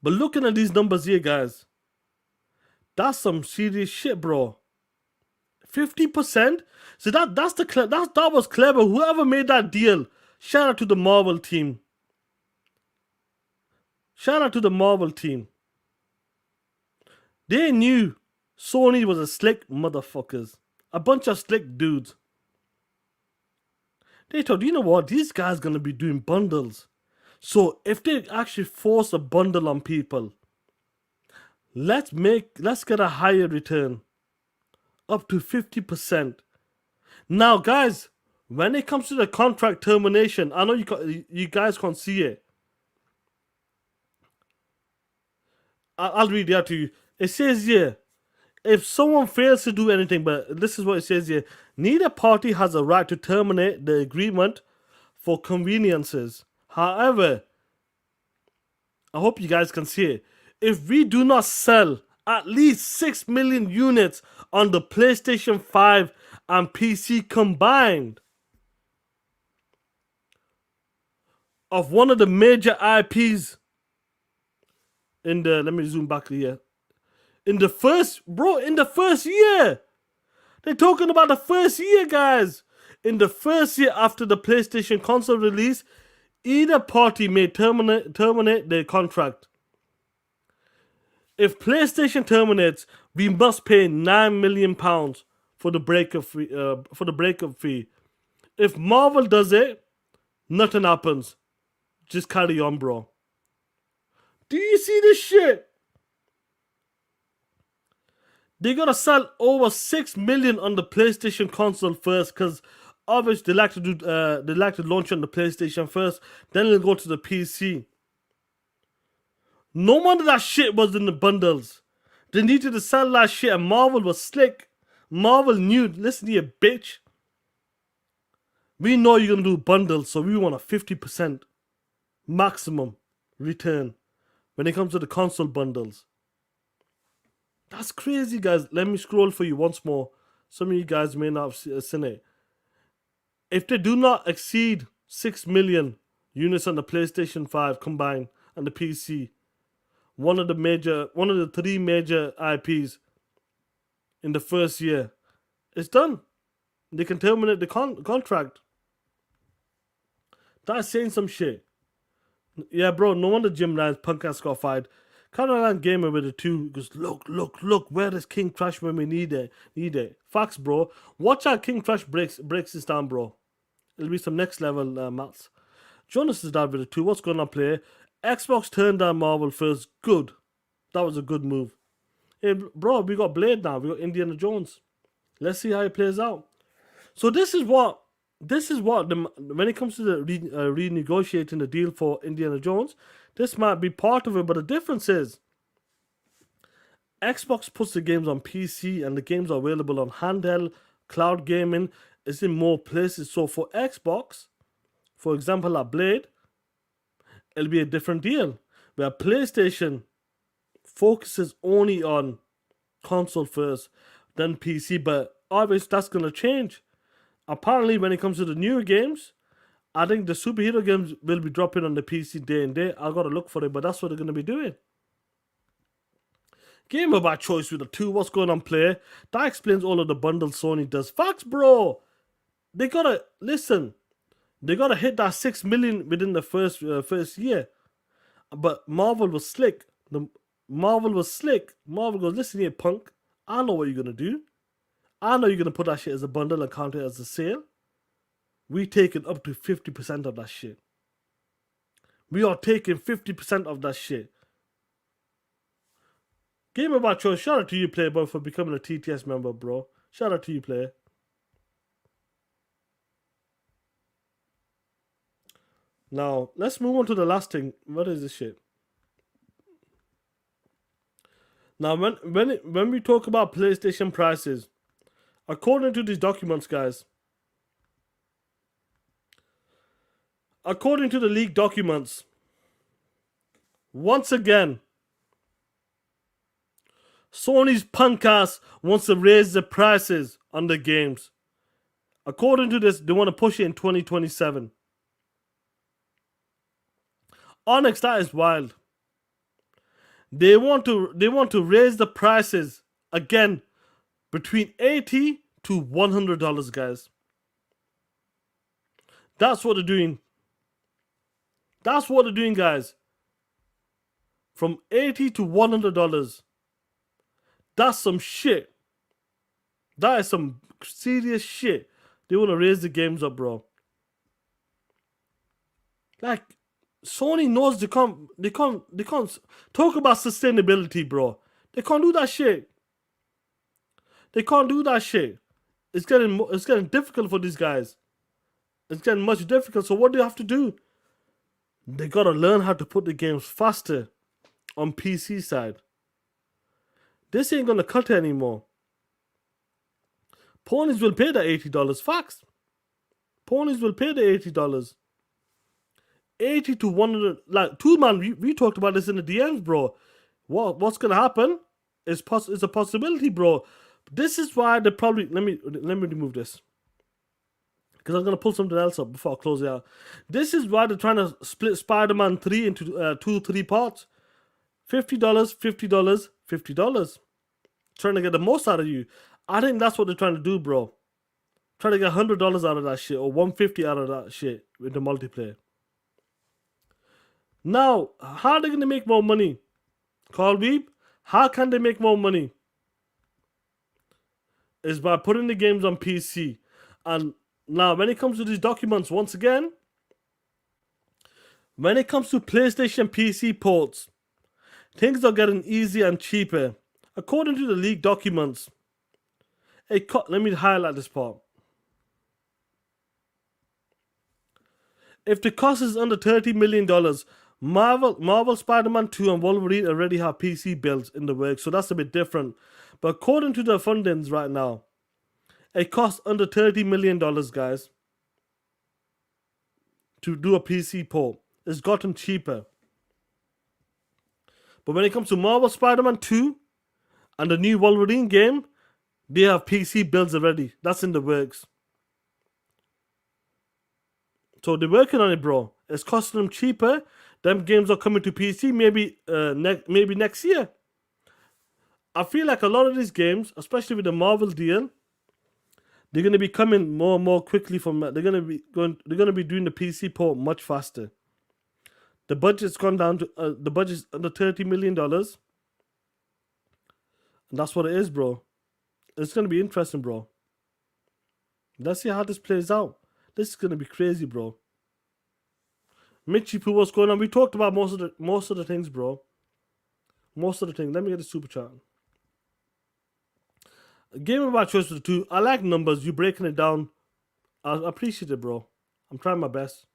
But looking at these numbers here, guys, that's some serious shit, bro. 50%. So that was clever. Whoever made that deal, shout out to the Marvel team. Shout out to the Marvel team. They knew Sony was a slick motherfuckers. A bunch of slick dudes. They thought, you know what, these guys gonna be doing bundles. So if they actually force a bundle on people, let's get a higher return. Up to 50%. Now, guys, when it comes to the contract termination, I know you guys can't see it. I'll read it out to you. It says here, if someone fails to do anything, but this is what it says here, neither party has a right to terminate the agreement for conveniences. However, I hope you guys can see it. If we do not sell at least 6 million units on the PlayStation 5 and PC combined of one of the major IPs in the, let me zoom back here. In the first year. They're talking about the first year, guys. In the first year after the PlayStation console release, either party may terminate their contract. If PlayStation terminates, we must pay £9 million for the breakup fee. If Marvel does it, nothing happens. Just carry on, bro. Do you see this shit? They gotta sell over 6 million on the PlayStation console first, because obviously they like to launch on the PlayStation first, then they'll go to the PC. No wonder that shit was in the bundles. They needed to sell that shit, and Marvel was slick. Marvel knew, listen here, bitch. We know you're gonna do bundles, so we want a 50% maximum return when it comes to the console bundles. That's crazy, guys. Let me scroll for you once more. Some of you guys may not have seen it. If they do not exceed 6 million units on the PlayStation 5 combined and the PC, one of the 3 major IPs in the first year, it's done. They can terminate the contract. That's saying some shit. Yeah, bro, no wonder Jim Ryan's punk ass got fired. Caroline Gamer with it too. Goes, look, where is King Crash when we need it? Facts, bro. Watch out, King Crash breaks this down, bro. It'll be some next level maths. Jonas is down with it too. What's going on, player? Xbox turned down Marvel first. Good. That was a good move. Hey, bro, we got Blade now. We got Indiana Jones. Let's see how it plays out. So this is what when it comes to the renegotiating the deal for Indiana Jones, this might be part of it, but the difference is Xbox puts the games on PC and the games are available on handheld, cloud gaming, is in more places. So for Xbox, for example, like Blade, it'll be a different deal. Where PlayStation focuses only on console first, then PC. But obviously, that's gonna change. Apparently, when it comes to the newer games, I think the superhero games will be dropping on the PC day and day. I gotta look for it, but that's what they're gonna be doing. Game of my choice with the 2. What's going on, player? That explains all of the bundles Sony does. Facts, bro. They gotta listen. They gotta hit that 6 million within the first year. But Marvel was slick. Marvel was slick. Marvel goes, listen here, punk. I know what you're gonna do. I know you're gonna put that shit as a bundle and count it as a sale. We taking up to 50% of that shit. We are taking 50% of that shit. Game of my choice. Shout out to you, player, bro, for becoming a TTS member, bro. Shout out to you, player. Now, let's move on to the last thing. What is this shit? Now, when we talk about PlayStation prices, according to these documents, guys, according to the leaked documents, once again, Sony's punk ass wants to raise the prices on the games. According to this, they want to push it in 2027. Onyx, that is wild. They want to raise the prices again between $80 to $100, guys. That's what they're doing. That's what they're doing, guys. From $80 to $100. That's some shit. That is some serious shit. They want to raise the games up, bro. Like, Sony knows they can't talk about sustainability, bro. They can't do that shit. They can't do that shit. It's getting difficult for these guys. It's getting much difficult. So what do you have to do? They gotta learn how to put the games faster on PC side. This ain't gonna cut it anymore. Ponies will pay the $80. Facts. Ponies will pay the $80. 80 to 100. Like, Toolman, we talked about this in the DMs, bro. What's gonna happen is a possibility, bro. This is why they probably let me remove this, because I'm gonna pull something else up before I close it out. This is why they're trying to split Spider-Man 3 into 3 parts. $50, $50, $50. Trying to get the most out of you. I think that's what they're trying to do, bro. Trying to get $100 out of that shit, or $150 out of that shit with the multiplayer. Now, how are they gonna make more money? Carl Weeb, how can they make more money? Is by putting the games on PC. And now, when it comes to these documents, once again, when it comes to PlayStation PC ports, things are getting easier and cheaper. According to the leaked documents, let me highlight this part. If the cost is under $30 million, Marvel Spider-Man 2 and Wolverine already have PC builds in the works, so that's a bit different. But according to the fundings right now, it costs under $30 million, guys, to do a PC port. It's gotten cheaper. But when it comes to Marvel Spider-Man 2 and the new Wolverine game, they have PC builds already. That's in the works. So they're working on it, bro. It's costing them cheaper. Them games are coming to PC maybe next year. I feel like a lot of these games, especially with the Marvel deal, they're gonna be coming more and more quickly from that. They're gonna be doing the PC port much faster. The budget's gone down to the budget's under $30 million, and that's what it is, bro. It's gonna be interesting, bro. Let's see how this plays out. This is gonna be crazy, bro. Mitchie Poo, what's going on? We talked about most of the things, bro. Most of the things. Let me get the super chat. Game of my choice for the 2. I like numbers. You breaking it down. I appreciate it, bro. I'm trying my best.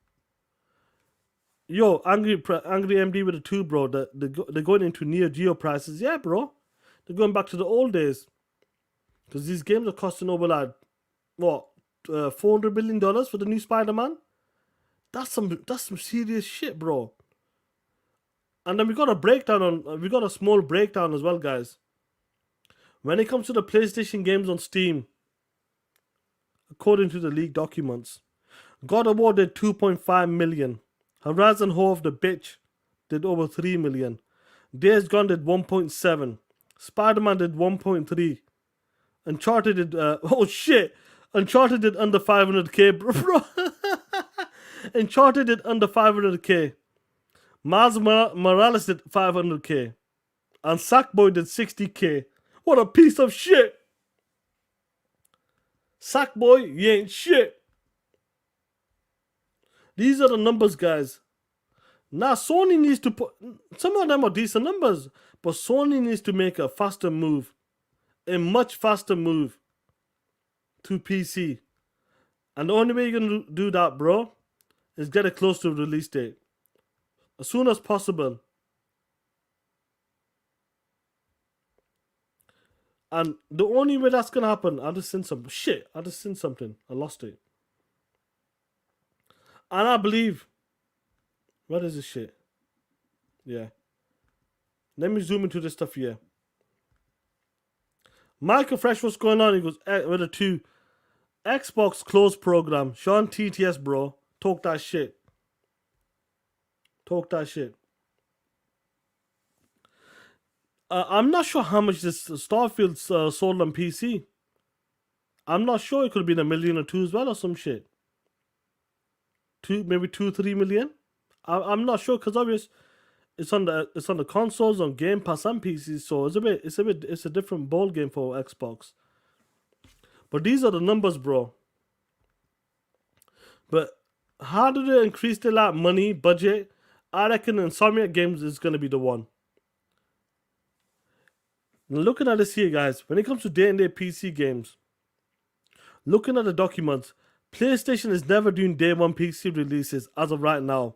Yo, angry MD with the 2, bro. They're going into Neo Geo prices. Yeah, bro. They're going back to the old days. Because these games are costing over like what, $400 million for the new Spider-Man. That's some serious shit, bro. And then we got a breakdown on. We got a small breakdown as well, guys. When it comes to the PlayStation games on Steam, according to the leaked documents, God of War did 2.5 million. Horizon Hove the Bitch did over 3 million. Days Gone did 1.7. Spider-Man did 1.3. Uncharted did oh shit. Uncharted did under 500k, bro. Uncharted did under 500k. Miles Morales did 500k. And Sackboy did 60k. What a piece of shit. Sackboy, you ain't shit. These are the numbers, guys. Now Sony needs to put, some of them are decent numbers, but Sony needs to make a faster move, a much faster move to PC. And the only way you're gonna do that, bro, is get it close to the release date as soon as possible. And the only way that's gonna happen, I just seen some shit. I just seen something. I lost it. And I believe, what is this shit? Yeah. Let me zoom into this stuff here. Michael Fresh, what's going on? He goes, with a 2. Xbox closed program. Sean TTS, bro. Talk that shit. Talk that shit. I'm not sure how much this Starfield sold on PC. I'm not sure. It could have been 1 million or 2 as well or some shit. Maybe 2-3 million. I'm not sure because obviously it's on the consoles, on Game Pass and PCs, so it's a different ball game for Xbox. But these are the numbers, bro. But how do they increase their money budget? I reckon Insomniac Games is gonna be the one. Now looking at this here, guys, when it comes to day-and-day PC games, looking at the documents, PlayStation is never doing day one PC releases as of right now.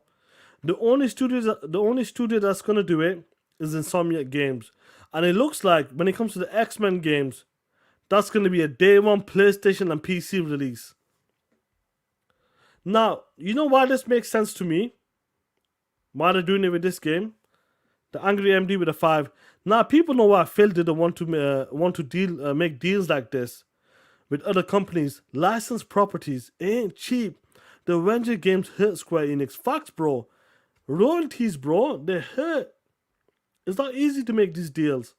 The only studio that's gonna do it is Insomniac Games, and it looks like when it comes to the X-Men games, that's gonna be a day one PlayStation and PC release. Now, you know why this makes sense to me? Why they're doing it with this game? The Angry MD with a 5. Now, people know why Phil didn't want to make deals like this with other companies. Licensed properties ain't cheap. The Avenger games hurt Square Enix. Facts, bro. Royalties, bro, they hurt. It's not easy to make these deals.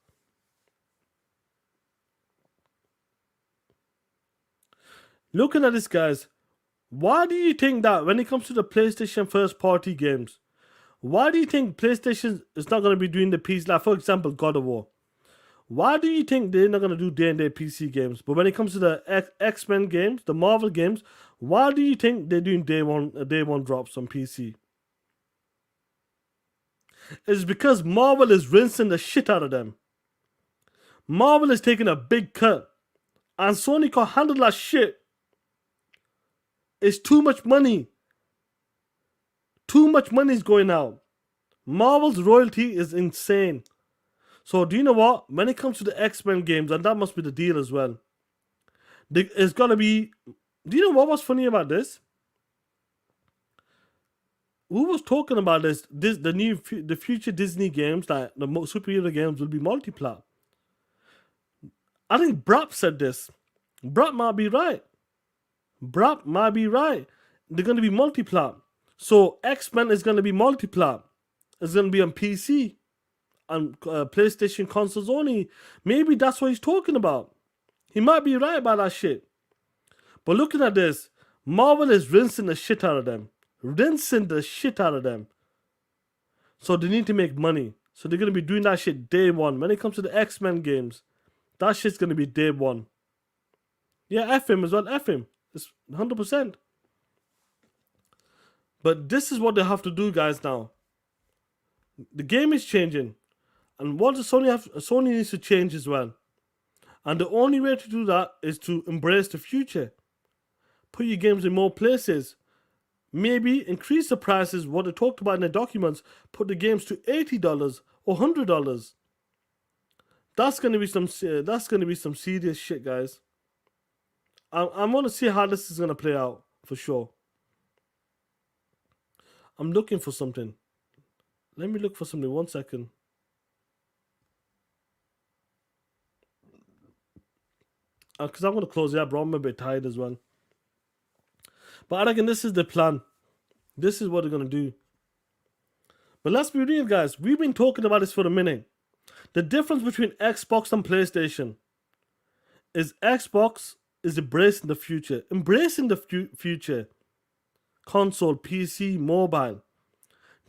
Looking at this, guys, why do you think that when it comes to the PlayStation first party games, why do you think PlayStation is not going to be doing the PC? Like, for example, God of War. Why do you think they're not going to do day-and-day PC games? But when it comes to the X-Men games, the Marvel games, why do you think they're doing day one drops on PC? It's because Marvel is rinsing the shit out of them. Marvel is taking a big cut. And Sony can't handle that shit. It's too much money. Too much money is going out. Marvel's royalty is insane. So do you know what? When it comes to the X-Men games, and that must be the deal as well, it's gonna be. Do you know what was funny about this? Who was talking about this? The future Disney games, like the superhero games, will be multi-plat. I think Brap said this. Brap might be right. They're gonna be multi-plat. So X-Men is gonna be multi-plat. It's gonna be on PC. On PlayStation consoles only. Maybe that's what he's talking about. He might be right about that shit. But looking at this, Marvel is rinsing the shit out of them. So they need to make money. So they're going to be doing that shit day one. When it comes to the X-Men games, that shit's going to be day one. Yeah, F him as well. F him. It's 100%. But this is what they have to do, guys, now. The game is changing. And what does Sony needs to change as well. And the only way to do that is to embrace the future. Put your games in more places. Maybe increase the prices, what they talked about in the documents. Put the games to $80 or $100. That's gonna be some serious shit, guys. I'm gonna see how this is gonna play out for sure. I'm looking for something. Let me look for something. 1 second. Because I'm going to close it up, bro. I'm a bit tired as well. But I reckon this is the plan. This is what they're going to do. But let's be real, guys. We've been talking about this for a minute. The difference between Xbox and PlayStation is Xbox is embracing the future. Embracing the future. Console, PC, mobile.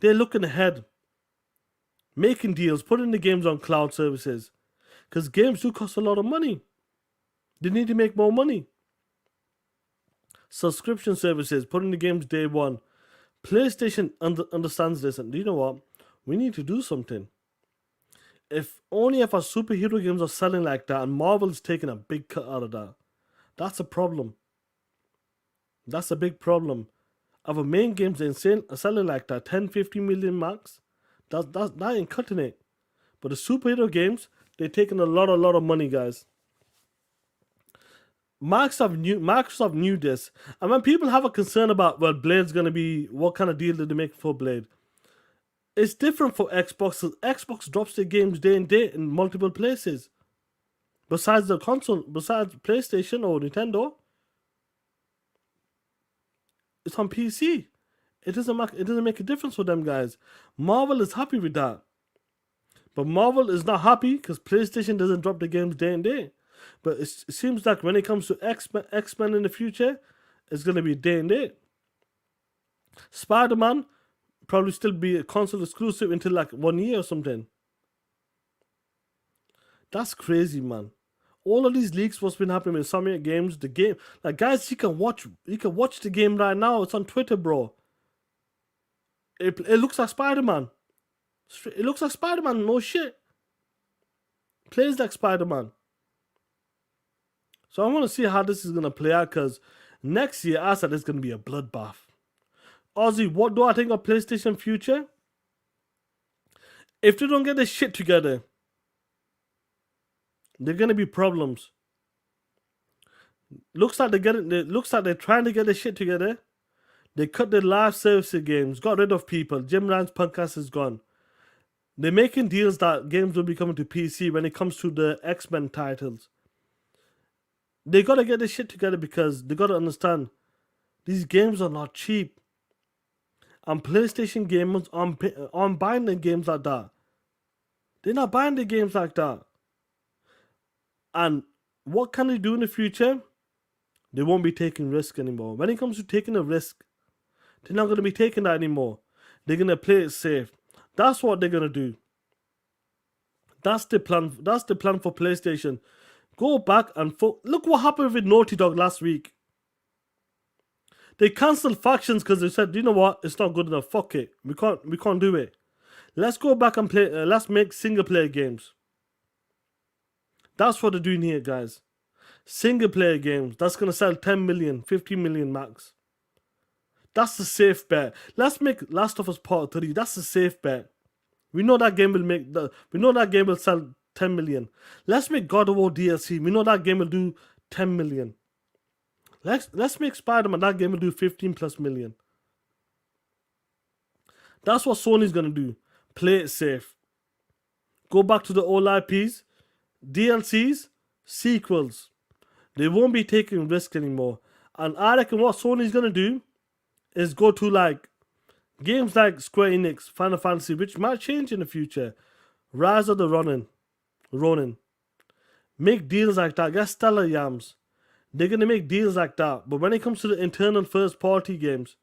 They're looking ahead. Making deals, putting the games on cloud services. Because games do cost a lot of money. They need to make more money. Subscription services, putting the games day one. PlayStation understands this, and you know what? We need to do something. If only if our superhero games are selling like that and Marvel's taking a big cut out of that, that's a problem. That's a big problem. Our main games are selling like that, 10, 50 million max. That ain't cutting it. But the superhero games, they're taking a lot of money, guys. Microsoft knew this. And when people have a concern about, well, Blade's going to be, what kind of deal did they make for Blade? It's different for Xbox. Xbox drops their games day and day in multiple places. Besides the console, besides PlayStation or Nintendo, it's on PC. It doesn't make a difference for them, guys. Marvel is happy with that. But Marvel is not happy because PlayStation doesn't drop the games day and day. But it seems like when it comes to X-Men in the future, it's going to be day and day. Spider-Man probably still be a console exclusive until like 1 year or something. That's crazy, man. All of these leaks, what's been happening with Insomniac games, the game, like guys, you can watch the game right now. It's on Twitter, bro. It looks like Spider-Man. It looks like Spider-Man. No shit. Plays like Spider-Man. So I want to see how this is gonna play out because next year I said it's gonna be a bloodbath. Ozzy, what do I think of PlayStation future? If they don't get their shit together, they're gonna be problems. Looks like they're trying to get their shit together. They cut their live services games, got rid of people. Jim Ryan's podcast is gone. They're making deals that games will be coming to PC when it comes to the X-Men titles. They gotta get their shit together because they gotta understand these games are not cheap. And PlayStation gamers aren't buying the games like that. They're not buying the games like that. And what can they do in the future? They won't be taking risk anymore. When it comes to taking a risk, they're not going to be taking that anymore. They're going to play it safe. That's what they're going to do. That's the plan. That's the plan for PlayStation. Go back and look what happened with Naughty Dog last week. They cancelled factions because they said, you know what, it's not good enough. Fuck it. We can't do it. Let's go back and play. Let's make single player games. That's what they're doing here, guys. Single player games. That's gonna sell 10 million, 15 million max. That's the safe bet. Let's make Last of Us Part 3. That's the safe bet. We know that game will sell 10 million. Let's make God of War DLC. We know that game will do 10 million. Let's make Spider-Man. That game will do 15 plus million. That's what Sony's gonna do. Play it safe. Go back to the old IPs, DLCs, sequels. They won't be taking risk anymore. And I reckon what Sony's gonna do is go to like games like Square Enix, Final Fantasy, which might change in the future. Rise of the Ronin. Make deals like that. Get Stellar Yams. They're gonna make deals like that. But when it comes to the internal first party games,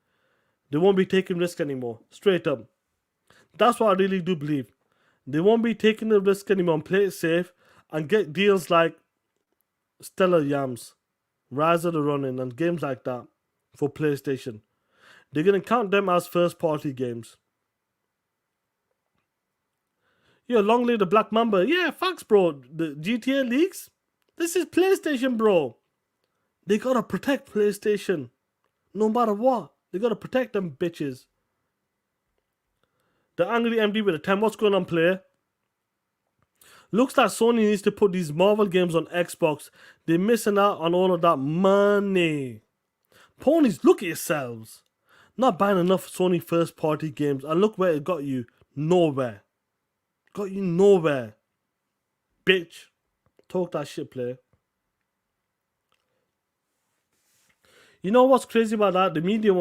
they won't be taking risk anymore. Straight up. That's what I really do believe. They won't be taking the risk anymore and play it safe and get deals like Stellar Yams, Rise of the Ronin, and games like that for PlayStation. They're going to count them as first party games. Yo, long live the Black Mamba. Yeah, facts, bro. The GTA leaks? This is PlayStation, bro. They got to protect PlayStation. No matter what. They got to protect them bitches. The Angry MD with a 10. What's going on, player? Looks like Sony needs to put these Marvel games on Xbox. They're missing out on all of that money. Ponies, look at yourselves. Not buying enough Sony first party games. And look where it got you. Nowhere. Got you nowhere. Bitch. Talk that shit, player. You know what's crazy about that? The media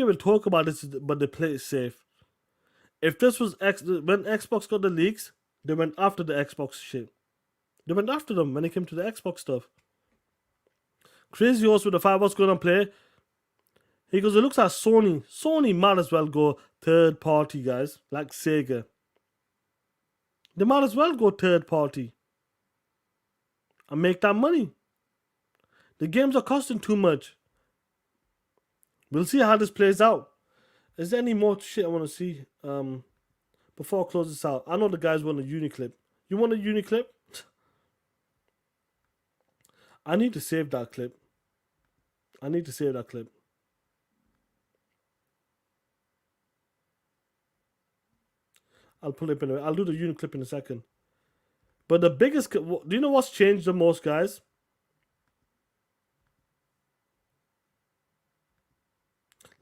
will talk about this, but they play it safe. If this was when Xbox got the leaks, they went after the Xbox shit. They went after them when it came to the Xbox stuff. Crazy horse with the 5, what's going on, play? He goes, it looks like Sony. Sony might as well go third party, guys, like Sega. They might as well go third party and make that money. The games are costing too much. We'll see how this plays out. Is there any more shit I want to see? Before I close this out, I know the guys want a Uniclip. You want a Uniclip? I need to save that clip. I need to save that clip. I'll pull it up in I'll do the Uniclip in a second. But the biggest... Do you know what's changed the most, guys?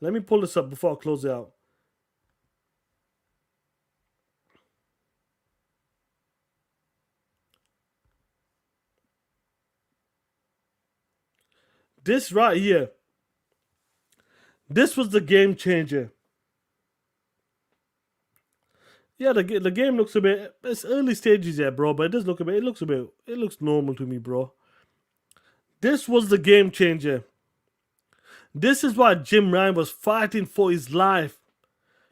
Let me pull this up before I close it out. This right here. This was the game changer. Yeah, the game looks a bit... It's early stages here, bro, but it does look a bit... It looks normal to me, bro. This was the game changer. This is why Jim Ryan was fighting for his life.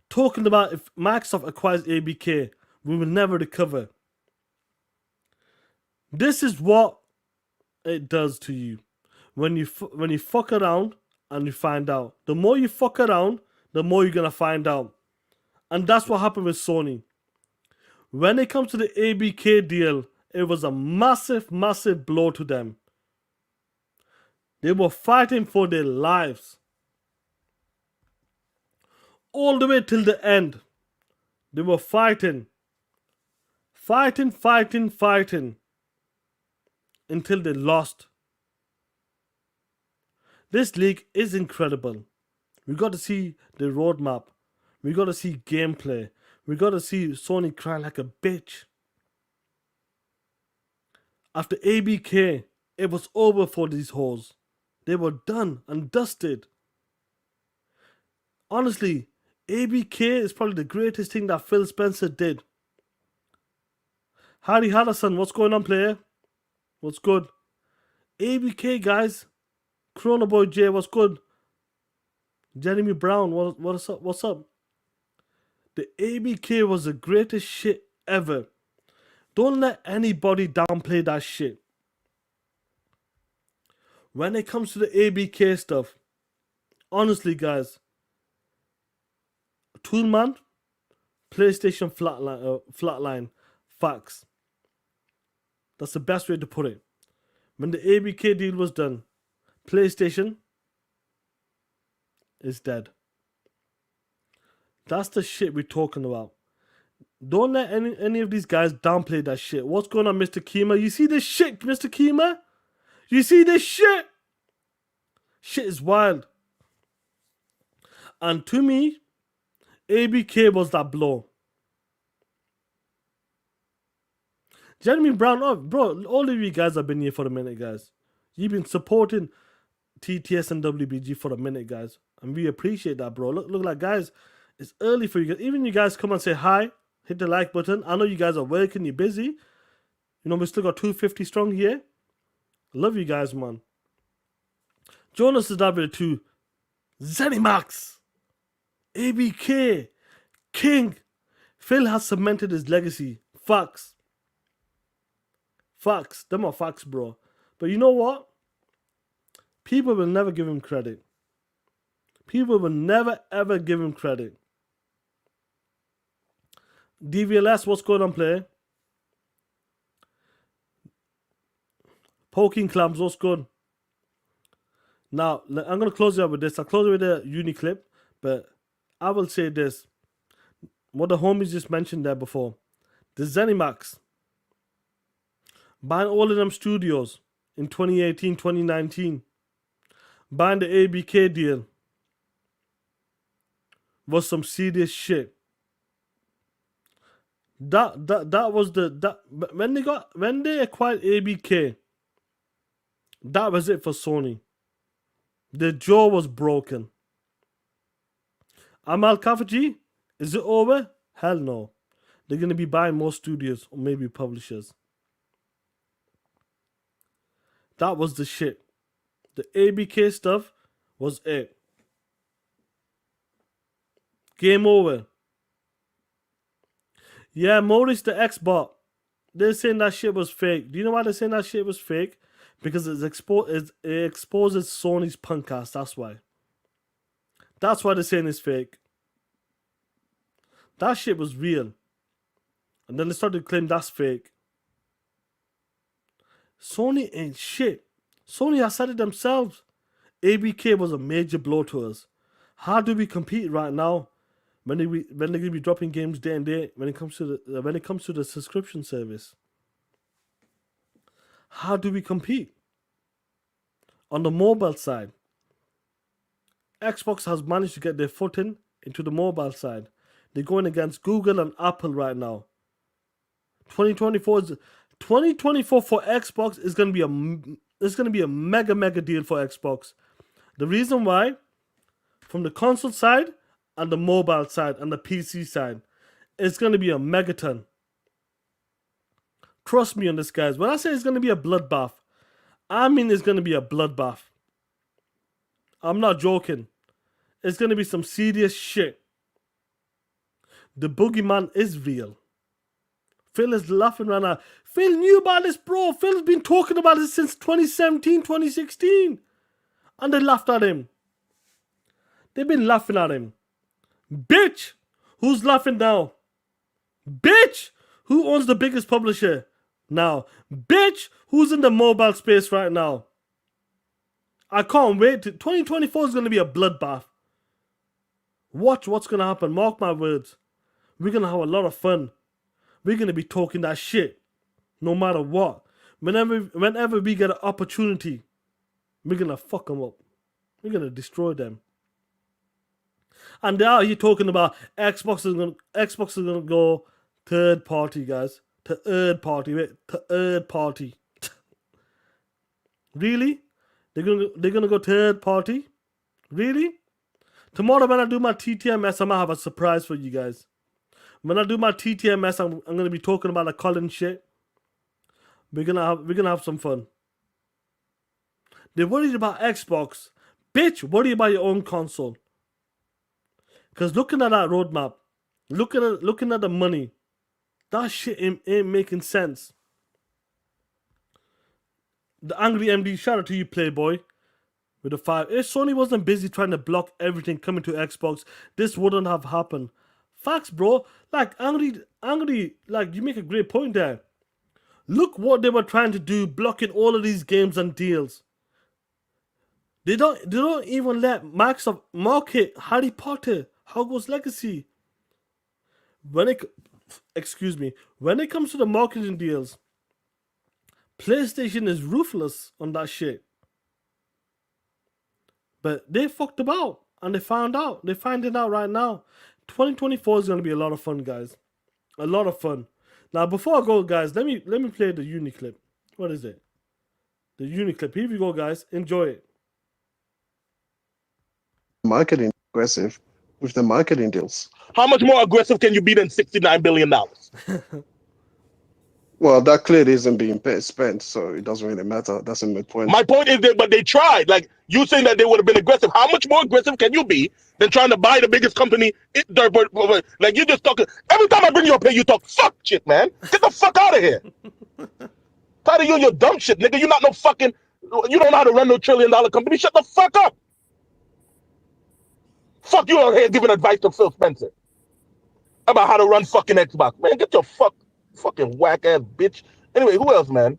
Talking about if Microsoft acquires ABK, we will never recover. This is what it does to you. When you fuck around and you find out. The more you fuck around, the more you're going to find out. And that's what happened with Sony. When it comes to the ABK deal, it was a massive, massive blow to them. They were fighting for their lives. All the way till the end. They were fighting. Fighting. Until they lost. This league is incredible. We got to see the roadmap. We got to see gameplay. We got to see Sony cry like a bitch. After ABK, it was over for these hoes. They were done and dusted. Honestly, ABK is probably the greatest thing that Phil Spencer did. Harry Harrison, what's going on, player? What's good? ABK, guys. Corona Boy J, what's good? Jeremy Brown, what's up? What's up? The ABK was the greatest shit ever. Don't let anybody downplay that shit. When it comes to the ABK stuff, honestly, guys, Toolman, PlayStation flatline, facts. That's the best way to put it. When the ABK deal was done, PlayStation is dead. That's the shit we're talking about. Don't let any of these guys downplay that shit. What's going on, Mr. Kima? You see this shit, Mr. Kima? You see this shit? Shit is wild. And to me, ABK was that blow. Jeremy Brown, oh, bro, all of you guys have been here for a minute, guys. You've been supporting TTS and WBG for a minute, guys. And we appreciate that, bro. Look like, guys, it's early for you guys. Even you guys come and say hi, hit the like button. I know you guys are working, you're busy. You know, we still got 250 strong here. Love you guys, man. Jonas is W2. Zenimax. ABK. King. Phil has cemented his legacy. Facts. Facts. Them are facts, bro. But you know what? People will never give him credit. People will never, ever give him credit. DVLS, what's going on, player? Poking Clams, what's good? Now, I'm going to close it up with this. I'll close it with a Uniclip, but I will say this. What the homies just mentioned there before. The Zenimax. Buying all of them studios in 2018, 2019. Buying the ABK deal was some serious shit. That was when they acquired ABK. That was it for Sony. Their jaw was broken. Amal Kafaji, is it over? Hell no. They're gonna be buying more studios or maybe publishers. That was the shit. The ABK stuff was it. Game over. Yeah, Maurice the Xbot. They're saying that shit was fake. Do you know why they're saying that shit was fake? Because it exposes Sony's punk ass. That's why. That's why they're saying it's fake. That shit was real. And then they started to claim that's fake. Sony ain't shit. Sony has said it themselves. ABK was a major blow to us. How do we compete right now when they're gonna be dropping games day and day when it comes to the subscription service? How do we compete? On the mobile side, Xbox has managed to get their foot into the mobile side. They're going against Google and Apple right now. 2024 for Xbox is going to be a mega deal for Xbox. The reason why, from the console side and the mobile side and the PC side, it's going to be a megaton. Trust me on this, guys. When I say it's going to be a bloodbath, I mean it's going to be a bloodbath. I'm not joking. It's going to be some serious shit. The boogeyman is real. Phil is laughing right now. Phil knew about this, bro. Phil's been talking about it since 2017, 2016. And they laughed at him. They've been laughing at him. Bitch! Who's laughing now? Bitch! Who owns the biggest publisher now? Bitch! Who's in the mobile space right now? I can't wait. 2024 is going to be a bloodbath. Watch what's going to happen. Mark my words. We're going to have a lot of fun. We're going to be talking that shit. No matter what. Whenever we get an opportunity, we're going to fuck them up. We're going to destroy them. And now you're talking about Xbox is going to go third party, guys. To third party. Really? They're gonna go third party? Really? Tomorrow when I do my TTMS, I'm gonna have a surprise for you guys. When I do my TTMS, I'm gonna be talking about the Colin shit. We're gonna have some fun. They're worried about Xbox. Bitch, worry about your own console. Cause looking at that roadmap, looking at the money, that shit ain't making sense. The Angry MD, shout out to you, Playboy. With the 5. If Sony wasn't busy trying to block everything coming to Xbox, this wouldn't have happened. Facts, bro. Like, Angry, like, you make a great point there. Look what they were trying to do, blocking all of these games and deals. They don't even let Microsoft market Harry Potter, Hogwarts Legacy. When it comes to the marketing deals, PlayStation is ruthless on that shit. But they fucked about and they found out. They're finding out right now. 2024 is going to be a lot of fun, guys. A lot of fun. Now, before I go, guys, let me play the uni clip. What is it? The uni clip. Here we go, guys. Enjoy it. Marketing aggressive with the marketing deals. How much more aggressive can you be than $69 billion? Well, that clearly isn't being spent, so it doesn't really matter. That's a good point. My point is that, but they tried. Like, you saying that they would have been aggressive. How much more aggressive can you be than trying to buy the biggest company? Like, you just talking. Every time I bring you up here, you talk fuck shit, man. Get the fuck out of here. Tired of you and your dumb shit, nigga. You not no fucking, you don't know how to run no $1 trillion company. Shut the fuck up. Fuck you out here giving advice to Phil Spencer about how to run fucking Xbox. Man, get your fucking whack ass bitch. Anyway, who else, man?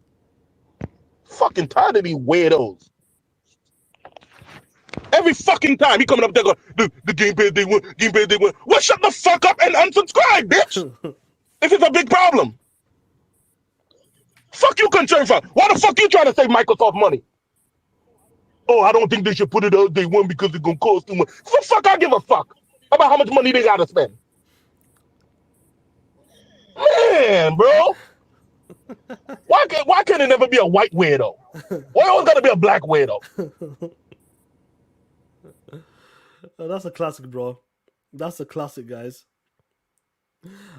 Fucking tired of these weirdos. Every fucking time he coming up there going, the Game Pass they win. Well, shut the fuck up and unsubscribe, bitch. If it's a big problem. Fuck you concerned for. Why the fuck you trying to save Microsoft money? Oh, I don't think they should put it out day one because it's gonna cost too much. So fuck, I give a fuck about how much money they gotta spend. Man, bro. Why can't it never be a white weirdo? Why always gotta be a black weirdo? That's a classic, bro. That's a classic, guys.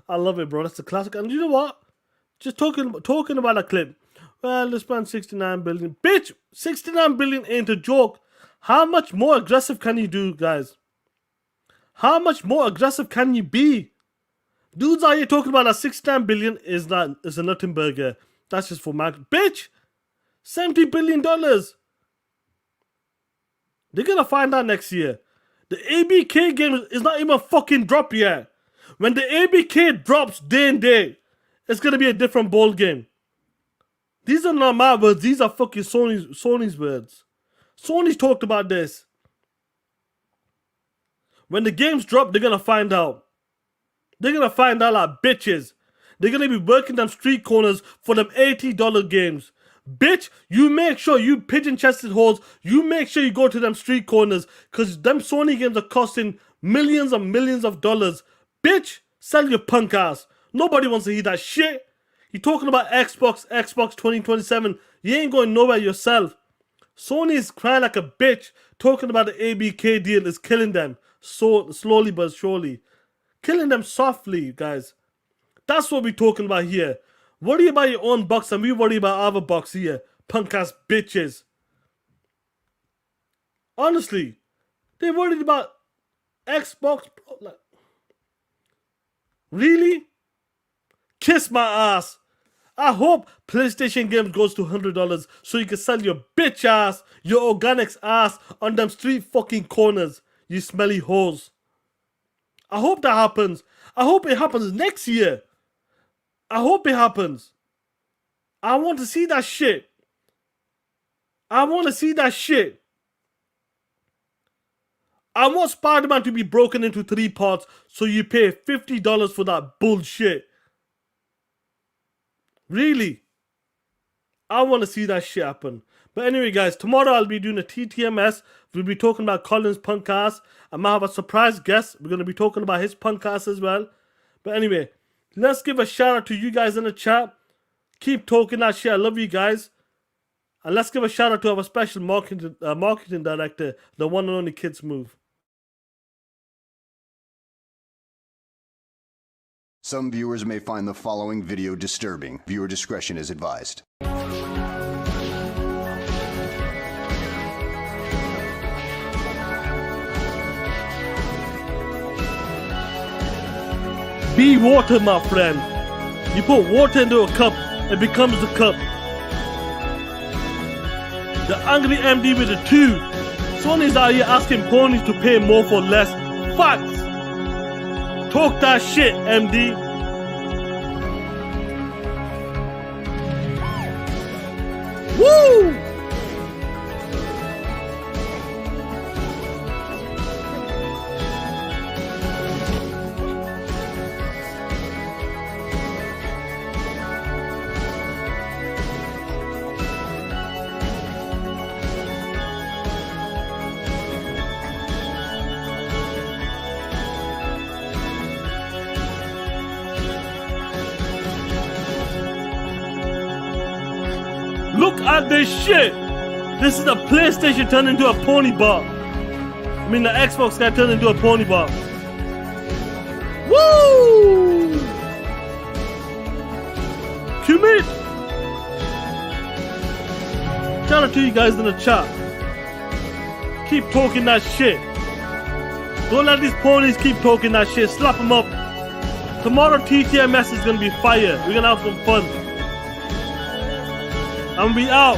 I love it, bro. That's a classic. And you know what? Just talking about a clip. Well, they spent 69 billion. Bitch, 69 billion ain't a joke. How much more aggressive can you do, guys? How much more aggressive can you be? Dudes out here talking about that 69 billion is a nothing burger. That's just for market. Bitch, $70 billion. They're gonna find out next year. The ABK game is not even fucking dropped yet. When the ABK drops day and day, it's gonna be a different ball game. These are not my words. These are fucking Sony's words. Sony's talked about this. When the games drop, they're gonna find out. They're gonna find out like bitches. They're gonna be working them street corners for them $80 games. Bitch, you make sure you pigeon-chested hoes, you make sure you go to them street corners, cause them Sony games are costing millions and millions of dollars. Bitch, sell your punk ass. Nobody wants to hear that shit. You talking about Xbox 2027. You ain't going nowhere yourself. Sony is crying like a bitch. Talking about the ABK deal is killing them. So slowly but surely. Killing them softly, guys. That's what we're talking about here. Worry about your own box and we worry about our box here. Punk ass bitches. Honestly. They worried about Xbox. Like, really? Kiss my ass. I hope PlayStation games goes to $100 so you can sell your bitch ass, your organics ass on them street fucking corners, you smelly hoes. I hope that happens. I hope it happens next year. I hope it happens. I want to see that shit. I want to see that shit. I want Spider-Man to be broken into 3 parts so you pay $50 for that bullshit. Really? I want to see that shit happen. But anyway, guys, tomorrow I'll be doing a TTMS. We'll be talking about Colin's punk ass. I might have a surprise guest. We're going to be talking about his punk ass as well. But anyway, let's give a shout out to you guys in the chat. Keep talking that shit. I love you guys. And let's give a shout out to our special marketing director, the one and only Kids Move. Some viewers may find the following video disturbing. Viewer discretion is advised. Be water, my friend. You put water into a cup, it becomes a cup. The angry MD with a 2. Sony's out here asking ponies to pay more for less. Facts. Talk that shit, MD. Woo! Look at this shit! This is a PlayStation turned into a pony bar. I mean the Xbox got turned into a pony bar. Woo! Commit! Shout out to you guys in the chat. Keep talking that shit. Don't let these ponies keep talking that shit. Slap them up. Tomorrow TTMS is gonna be fire. We're gonna have some fun. And we out.